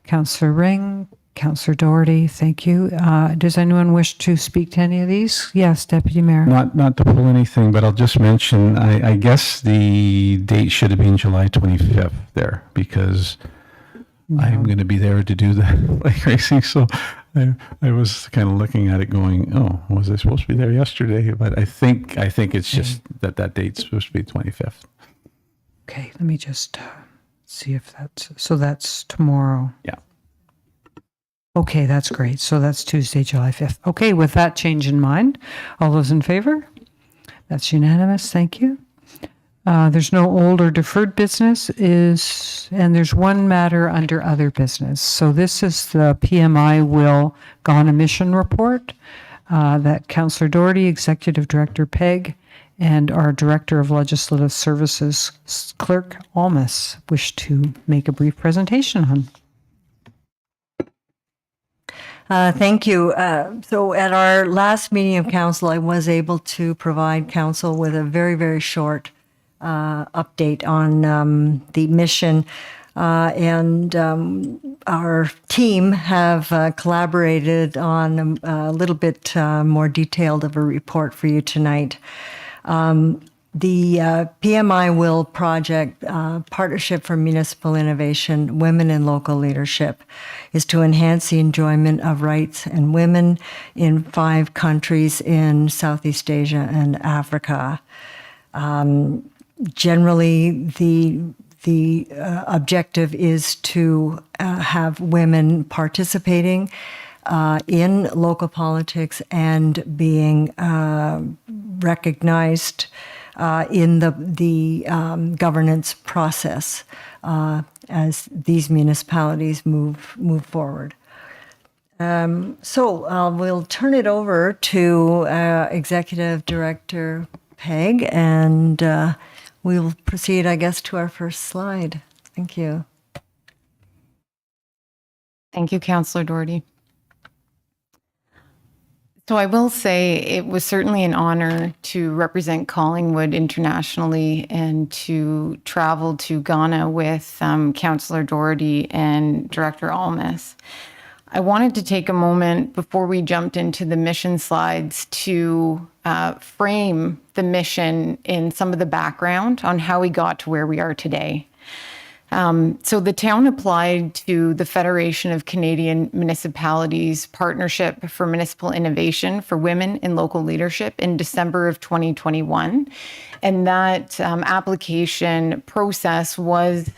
Councillor Ring, Councillor Doherty, thank you. Does anyone wish to speak to any of these? Yes, Deputy Mayor. Not to pull anything, but I'll just mention, I guess the date should have been July 25th there, because I'm going to be there to do the flag racing. So I was kind of looking at it going, oh, was I supposed to be there yesterday? But I think it's just that date's supposed to be 25th. Okay, let me just see if that's tomorrow. Yeah. Okay, that's great. So that's Tuesday, July 5th. Okay, with that change in mind, all those in favor? That's unanimous. Thank you. There's no old or deferred business, and there's one matter under other business. So this is the PMI Will Ghana Mission Report that Councillor Doherty, Executive Director PEG, and our Director of Legislative Services, Clerk Almas, wish to make a brief presentation on. Thank you. So at our last meeting of council, I was able to provide council with a very, very short update on the mission. And our team have collaborated on a little bit more detailed of a report for you tonight. The PMI Will Project, Partnership for Municipal Innovation, Women in Local Leadership, is to enhance the enjoyment of rights and women in 5 countries in Southeast Asia and Africa. Generally, the objective is to have women participating in local politics and being recognized in the governance process as these municipalities move forward. So we'll turn it over to Executive Director Peg, and we'll proceed, I guess, to our first slide. Thank you. Thank you, Councillor Doherty. So I will say it was certainly an honor to represent Collingwood internationally and to travel to Ghana with Councillor Doherty and Director Almas. I wanted to take a moment before we jumped into the mission slides to frame the mission in some of the background on how we got to where we are today. So the town applied to the Federation of Canadian Municipalities Partnership for Municipal Innovation for Women in Local Leadership in December of 2021. And that application process was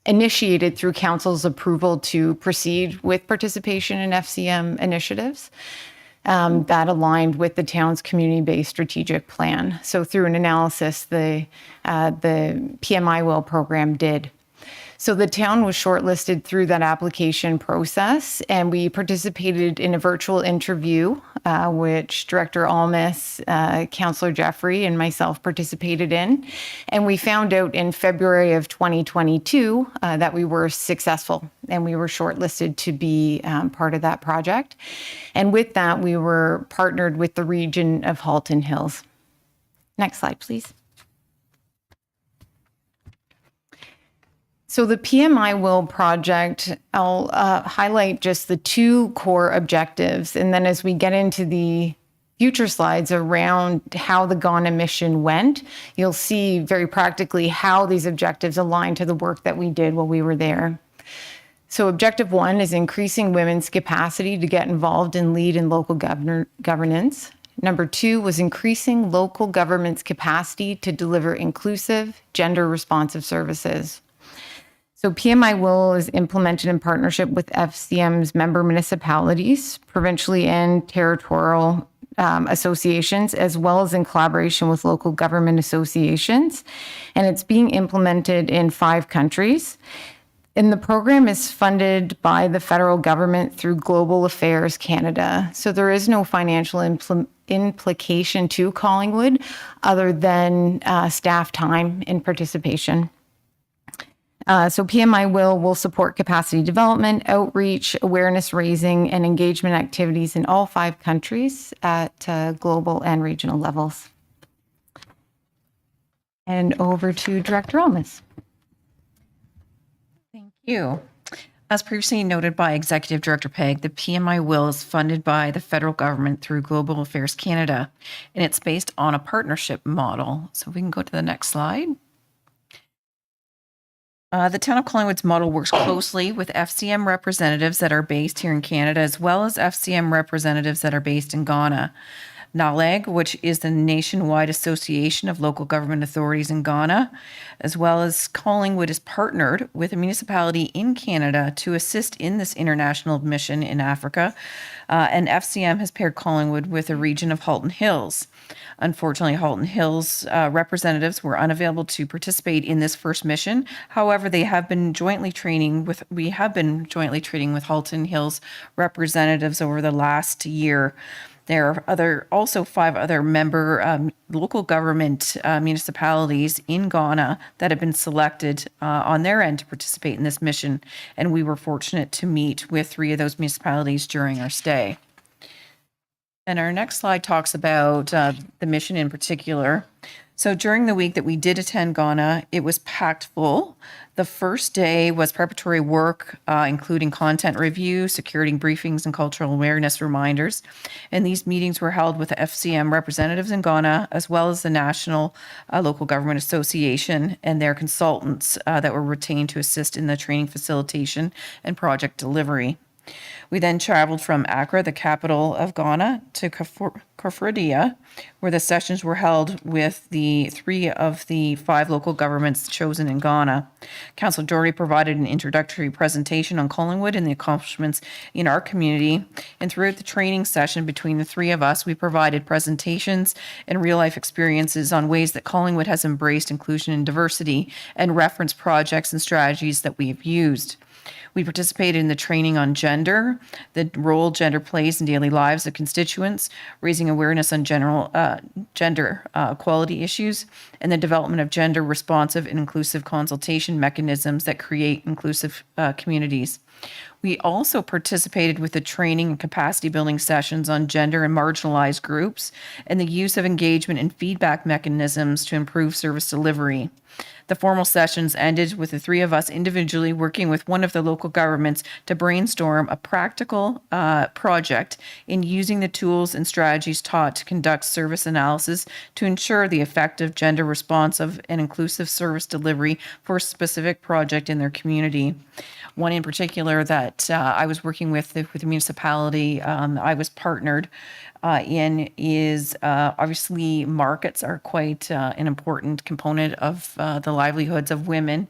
initiated through Council's approval to proceed with participation in FCM initiatives that aligned with the town's community-based strategic plan. So through an analysis, the PMI Will program did. So the town was shortlisted through that application process, and we participated in a virtual interview, which Director Almas, Councillor Jeffrey, and myself participated in. And we found out in February of 2022 that we were successful, and we were shortlisted to be part of that project. And with that, we were partnered with the region of Halton Hills. Next slide, please. So the PMI Will project, I'll highlight just the two core objectives. And then as we get into the future slides around how the Ghana mission went, you'll see very practically how these objectives align to the work that we did while we were there. So objective 1 is increasing women's capacity to get involved and lead in local governance. Number 2 was increasing local government's capacity to deliver inclusive, gender-responsive services. So PMI Will is implemented in partnership with FCM's member municipalities, provincially and territorial associations, as well as in collaboration with local government associations. And it's being implemented in 5 countries. And the program is funded by the federal government through Global Affairs Canada. So there is no financial implication to Collingwood other than staff time in participation. So PMI will support capacity development, outreach, awareness raising, and engagement activities in all 5 countries at global and regional levels. And over to Director Almas. Thank you. As previously noted by Executive Director Pegg, the PMI Will is funded by the federal government through Global Affairs Canada, and it's based on a partnership model. So we can go to the next slide. The Town of Collingwood's model works closely with FCM representatives that are based here in Canada, as well as FCM representatives that are based in Ghana. NALEG, which is the nationwide association of local government authorities in Ghana, as well as Collingwood is partnered with a municipality in Canada to assist in this international mission in Africa. And FCM has paired Collingwood with a region of Halton Hills. Unfortunately, Halton Hills representatives were unavailable to participate in this first mission. However, we have been jointly training with Halton Hills representatives over the last year. There are also 5 other member local government municipalities in Ghana that have been selected on their end to participate in this mission. And we were fortunate to meet with 3 of those municipalities during our stay. And our next slide talks about the mission in particular. So during the week that we did attend Ghana, it was packed full. The first day was preparatory work, including content review, security briefings, and cultural awareness reminders. And these meetings were held with the FCM representatives in Ghana, as well as the National Local Government Association and their consultants that were retained to assist in the training facilitation and project delivery. We then traveled from Accra, the capital of Ghana, to Koforidua, where the sessions were held with the 3 of the 5 local governments chosen in Ghana. Councillor Doherty provided an introductory presentation on Collingwood and the accomplishments in our community. And throughout the training session between the 3 of us, we provided presentations and real-life experiences on ways that Collingwood has embraced inclusion and diversity and reference projects and strategies that we have used. We participated in the training on gender, the role gender plays in daily lives of constituents, raising awareness on gender equality issues, and the development of gender responsive and inclusive consultation mechanisms that create inclusive communities. We also participated with the training and capacity building sessions on gender and marginalized groups and the use of engagement and feedback mechanisms to improve service delivery. The formal sessions ended with the 3 of us individually working with one of the local governments to brainstorm a practical project in using the tools and strategies taught to conduct service analysis to ensure the effective gender responsive and inclusive service delivery for a specific project in their community. One in particular that I was working with the municipality, I was partnered in is obviously markets are quite an important component of the livelihoods of women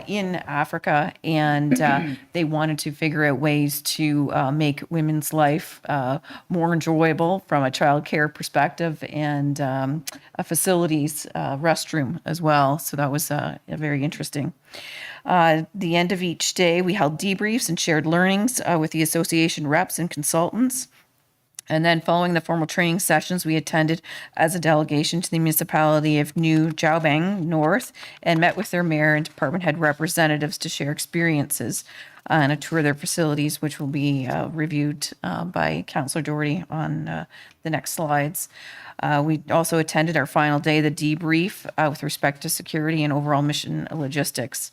in Africa, and they wanted to figure out ways to make women's life more enjoyable from a childcare perspective, and a facilities restroom as well. So that was very interesting. The end of each day, we held debriefs and shared learnings with the association reps and consultants. And then following the formal training sessions, we attended as a delegation to the municipality of New Jiaobang North and met with their mayor and department head representatives to share experiences and a tour of their facilities, which will be reviewed by Councillor Doherty on the next slides. We also attended our final day, the debrief with respect to security and overall mission logistics.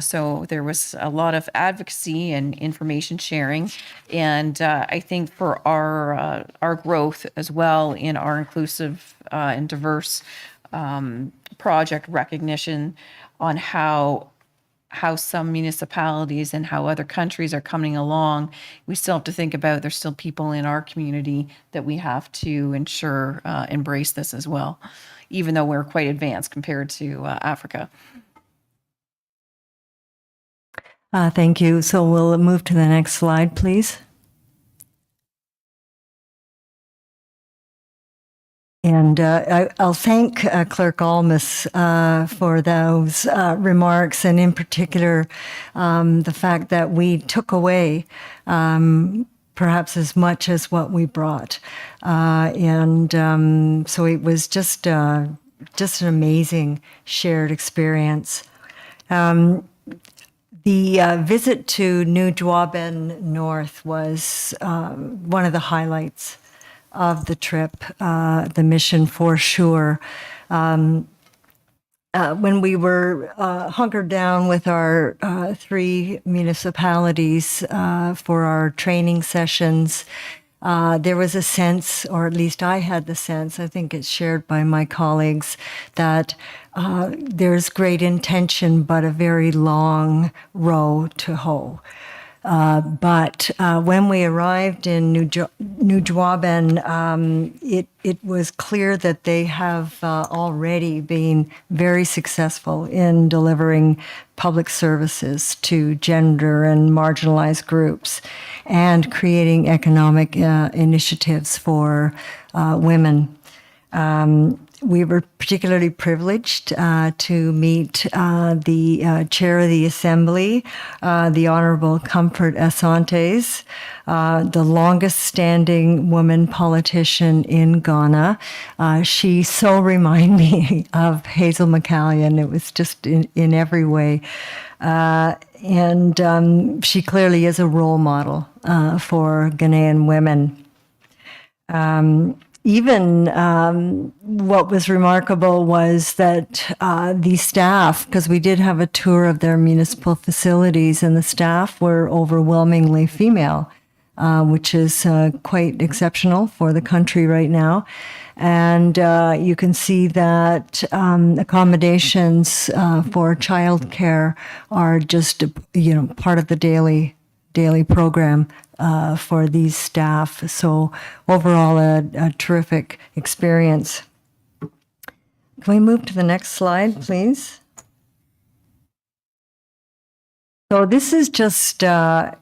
So there was a lot of advocacy and information sharing, and I think for our growth as well in our inclusive and diverse project recognition on how some municipalities and how other countries are coming along, we still have to think about there's still people in our community that we have to ensure embrace this as well, even though we're quite advanced compared to Africa. Thank you. So we'll move to the next slide, please. And I'll thank Clerk Almas for those remarks, and in particular, the fact that we took away perhaps as much as what we brought. So it was just an amazing shared experience. The visit to New Jiaobang North was one of the highlights of the trip, the mission for sure. When we were hunkered down with our 3 municipalities for our training sessions, there was a sense, or at least I had the sense, I think it's shared by my colleagues, that there's great intention, but a very long row to hoe. But when we arrived in New Jiaobang, it was clear that they have already been very successful in delivering public services to gender and marginalized groups and creating economic initiatives for women. We were particularly privileged to meet the chair of the assembly, the Honorable Comfort Assantes, the longest standing woman politician in Ghana. She so reminded me of Hazel McCallion. It was just in every way. And she clearly is a role model for Ghanaian women. Even what was remarkable was that the staff, because we did have a tour of their municipal facilities, and the staff were overwhelmingly female, which is quite exceptional for the country right now. And you can see that accommodations for childcare are just, part of the daily program for these staff. So overall, a terrific experience. Can we move to the next slide, please? So this is just a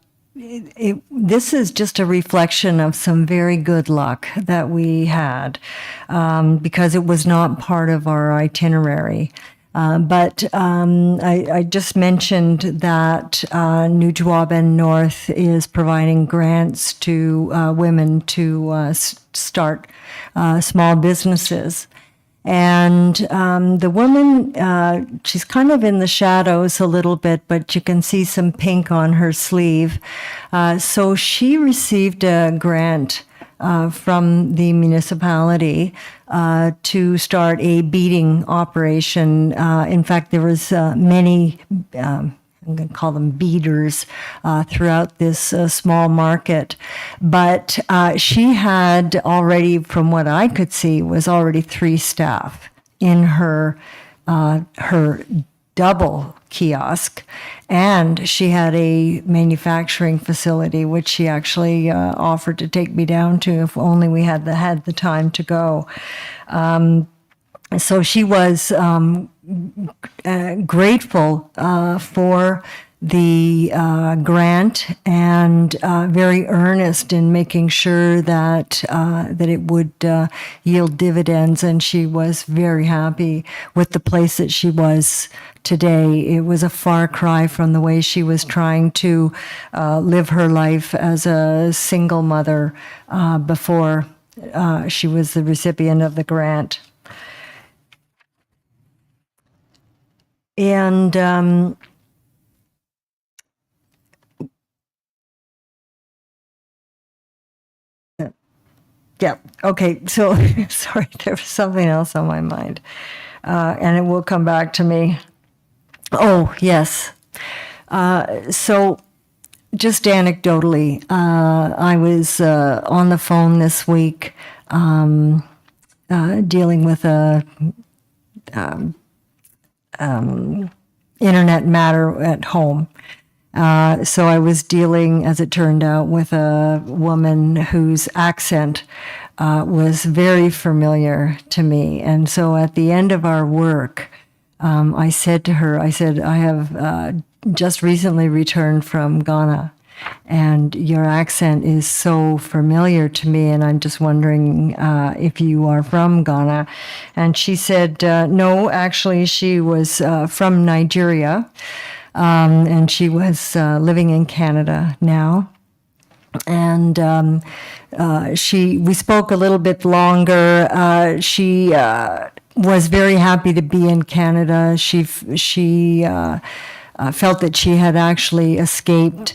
reflection of some very good luck that we had, because it was not part of our itinerary. But I just mentioned that New Jiaobang North is providing grants to women to start small businesses. And the woman, she's kind of in the shadows a little bit, but you can see some pink on her sleeve. So she received a grant from the municipality to start a beading operation. In fact, there was many, I'm going to call them beaders, throughout this small market. But she had already, from what I could see, was already 3 staff in her double kiosk, and she had a manufacturing facility which she actually offered to take me down to if only we had the time to go. So she was grateful for the grant and very earnest in making sure that it would yield dividends. And she was very happy with the place that she was today. It was a far cry from the way she was trying to live her life as a single mother before she was the recipient of the grant. And yeah, okay, so sorry, there was something else on my mind, and it will come back to me. Oh, yes. So just anecdotally, I was on the phone this week dealing with a internet matter at home. So I was dealing, as it turned out, with a woman whose accent was very familiar to me. And so at the end of our work, I said to her, I have just recently returned from Ghana, and your accent is so familiar to me, and I'm just wondering if you are from Ghana. And she said, no, actually, she was from Nigeria, and she was living in Canada now. And we spoke a little bit longer. She was very happy to be in Canada. She felt that she had actually escaped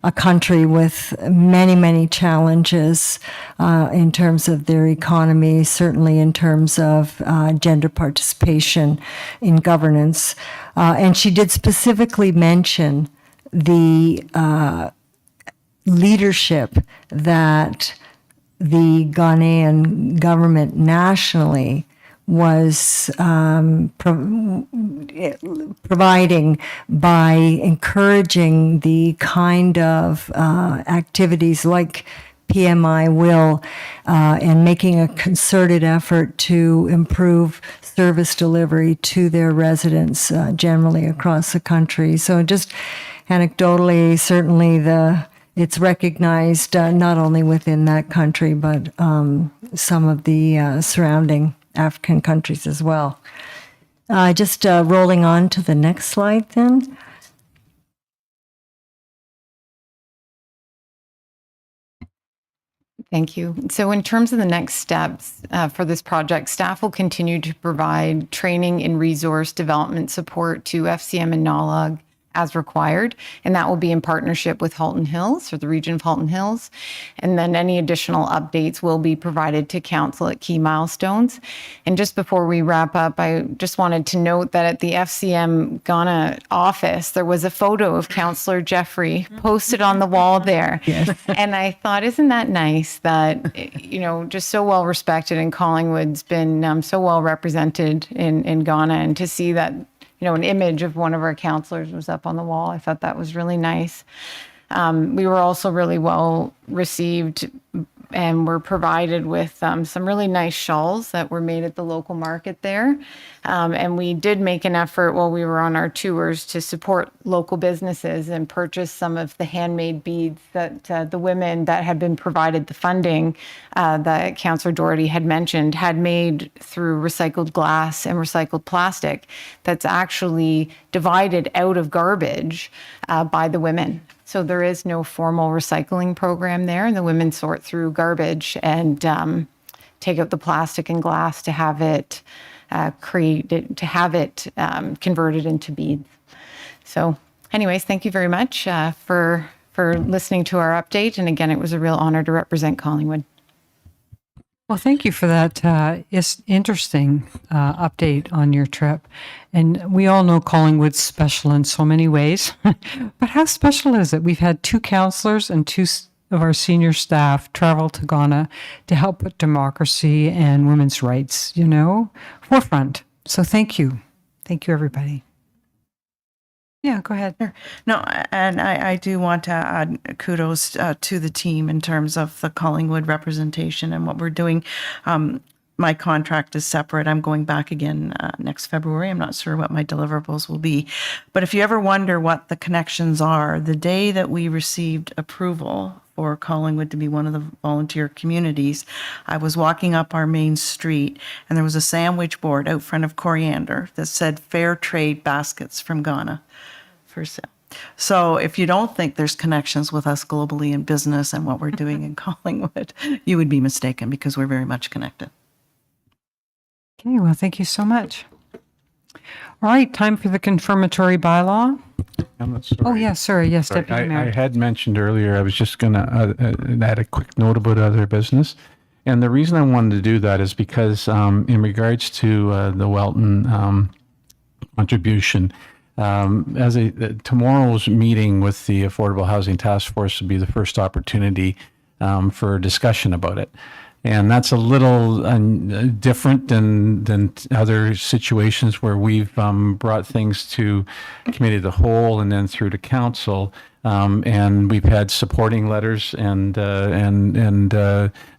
a country with many, many challenges in terms of their economy, certainly in terms of gender participation in governance. And she did specifically mention the leadership that the Ghanaian government nationally was providing by encouraging the kind of activities like PMI will and making a concerted effort to improve service delivery to their residents generally across the country. So just anecdotally, certainly it's recognized not only within that country, but some of the surrounding African countries as well. Just rolling on to the next slide then. Thank you. So in terms of the next steps for this project, staff will continue to provide training and resource development support to FCM and NALUG as required, and that will be in partnership with Halton Hills, or the region of Halton Hills. And then any additional updates will be provided to council at key milestones. And just before we wrap up, I just wanted to note that at the FCM Ghana office, there was a photo of Councillor Jeffrey posted on the wall there. Yes. And I thought, isn't that nice that, just so well respected, and Collingwood's been so well represented in Ghana, and to see that an image of one of our councillors was up on the wall. I thought that was really nice. We were also really well received and were provided with some really nice shawls that were made at the local market there. And we did make an effort while we were on our tours to support local businesses and purchase some of the handmade beads that the women that had been provided the funding that Councillor Doherty had mentioned had made through recycled glass and recycled plastic that's actually divided out of garbage by the women. So there is no formal recycling program there, and the women sort through garbage and take out the plastic and glass to have it converted into beads. So anyways, thank you very much for listening to our update. And again, it was a real honor to represent Collingwood. Well, thank you for that interesting update on your trip. And we all know Collingwood's special in so many ways. But how special is it? We've had 2 councillors and 2 of our senior staff travel to Ghana to help put democracy and women's rights, forefront. So thank you. Thank you, everybody. Yeah, go ahead. No, and I do want to add kudos to the team in terms of the Collingwood representation and what we're doing. My contract is separate. I'm going back again next February. I'm not sure what my deliverables will be. But if you ever wonder what the connections are, the day that we received approval for Collingwood to be one of the volunteer communities, I was walking up our main street and there was a sandwich board out front of Coriander that said fair trade baskets from Ghana for sale. So if you don't think there's connections with us globally in business and what we're doing in Collingwood, you would be mistaken because we're very much connected. Okay, well, thank you so much. All right, time for the confirmatory bylaw. Oh, yeah, sorry. Yes, Sorry, Deputy I Mayor. had mentioned earlier, I was just going to add a quick note about other business. And the reason I wanted to do that is because in regards to the Welton contribution, tomorrow's meeting with the Affordable Housing Task Force would be the first opportunity for discussion about it. And that's a little different than other situations where we've brought things to committee of the whole and then through to council. And we've had supporting letters and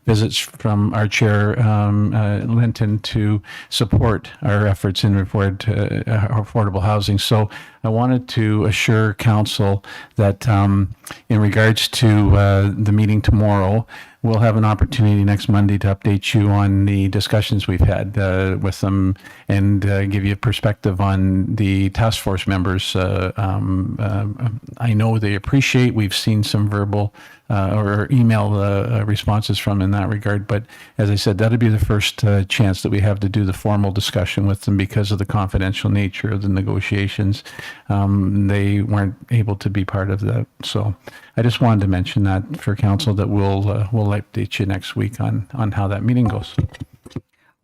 visits from our chair, Linton, to support our efforts in regard to affordable housing. So I wanted to assure council that in regards to the meeting tomorrow, we'll have an opportunity next Monday to update you on the discussions we've had with them and give you a perspective on the task force members. I know they appreciate. We've seen some verbal or email responses from in that regard. But as I said, that'll be the first chance that we have to do the formal discussion with them because of the confidential nature of the negotiations. They weren't able to be part of that. So I just wanted to mention that for council that we'll update you next week on how that meeting goes.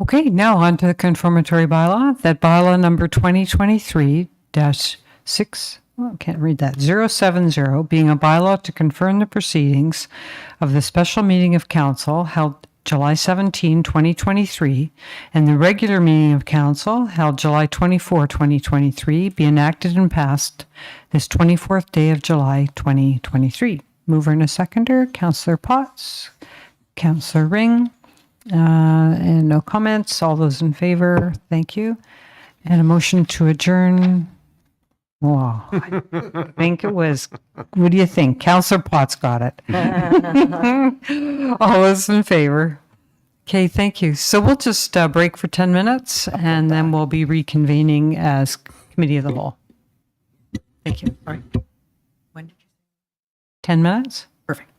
Okay, now on to the confirmatory bylaw. That bylaw number 2023-6, I can't read that, 070, being a bylaw to confirm the proceedings of the special meeting of council held July 17, 2023, and the regular meeting of council held July 24, 2023, be enacted and passed this 24th day of July, 2023. Mover and a seconder, Councillor Potts, Councillor Ring, and no comments. All those in favor, thank you. And a motion to adjourn. Wow, I think it was, what do you think? Councillor Potts got it. All those in favor. Okay, thank you. So we'll just break for 10 minutes and then we'll be reconvening as Committee of the Whole. Thank you. All right. When did you? 10 minutes? Perfect.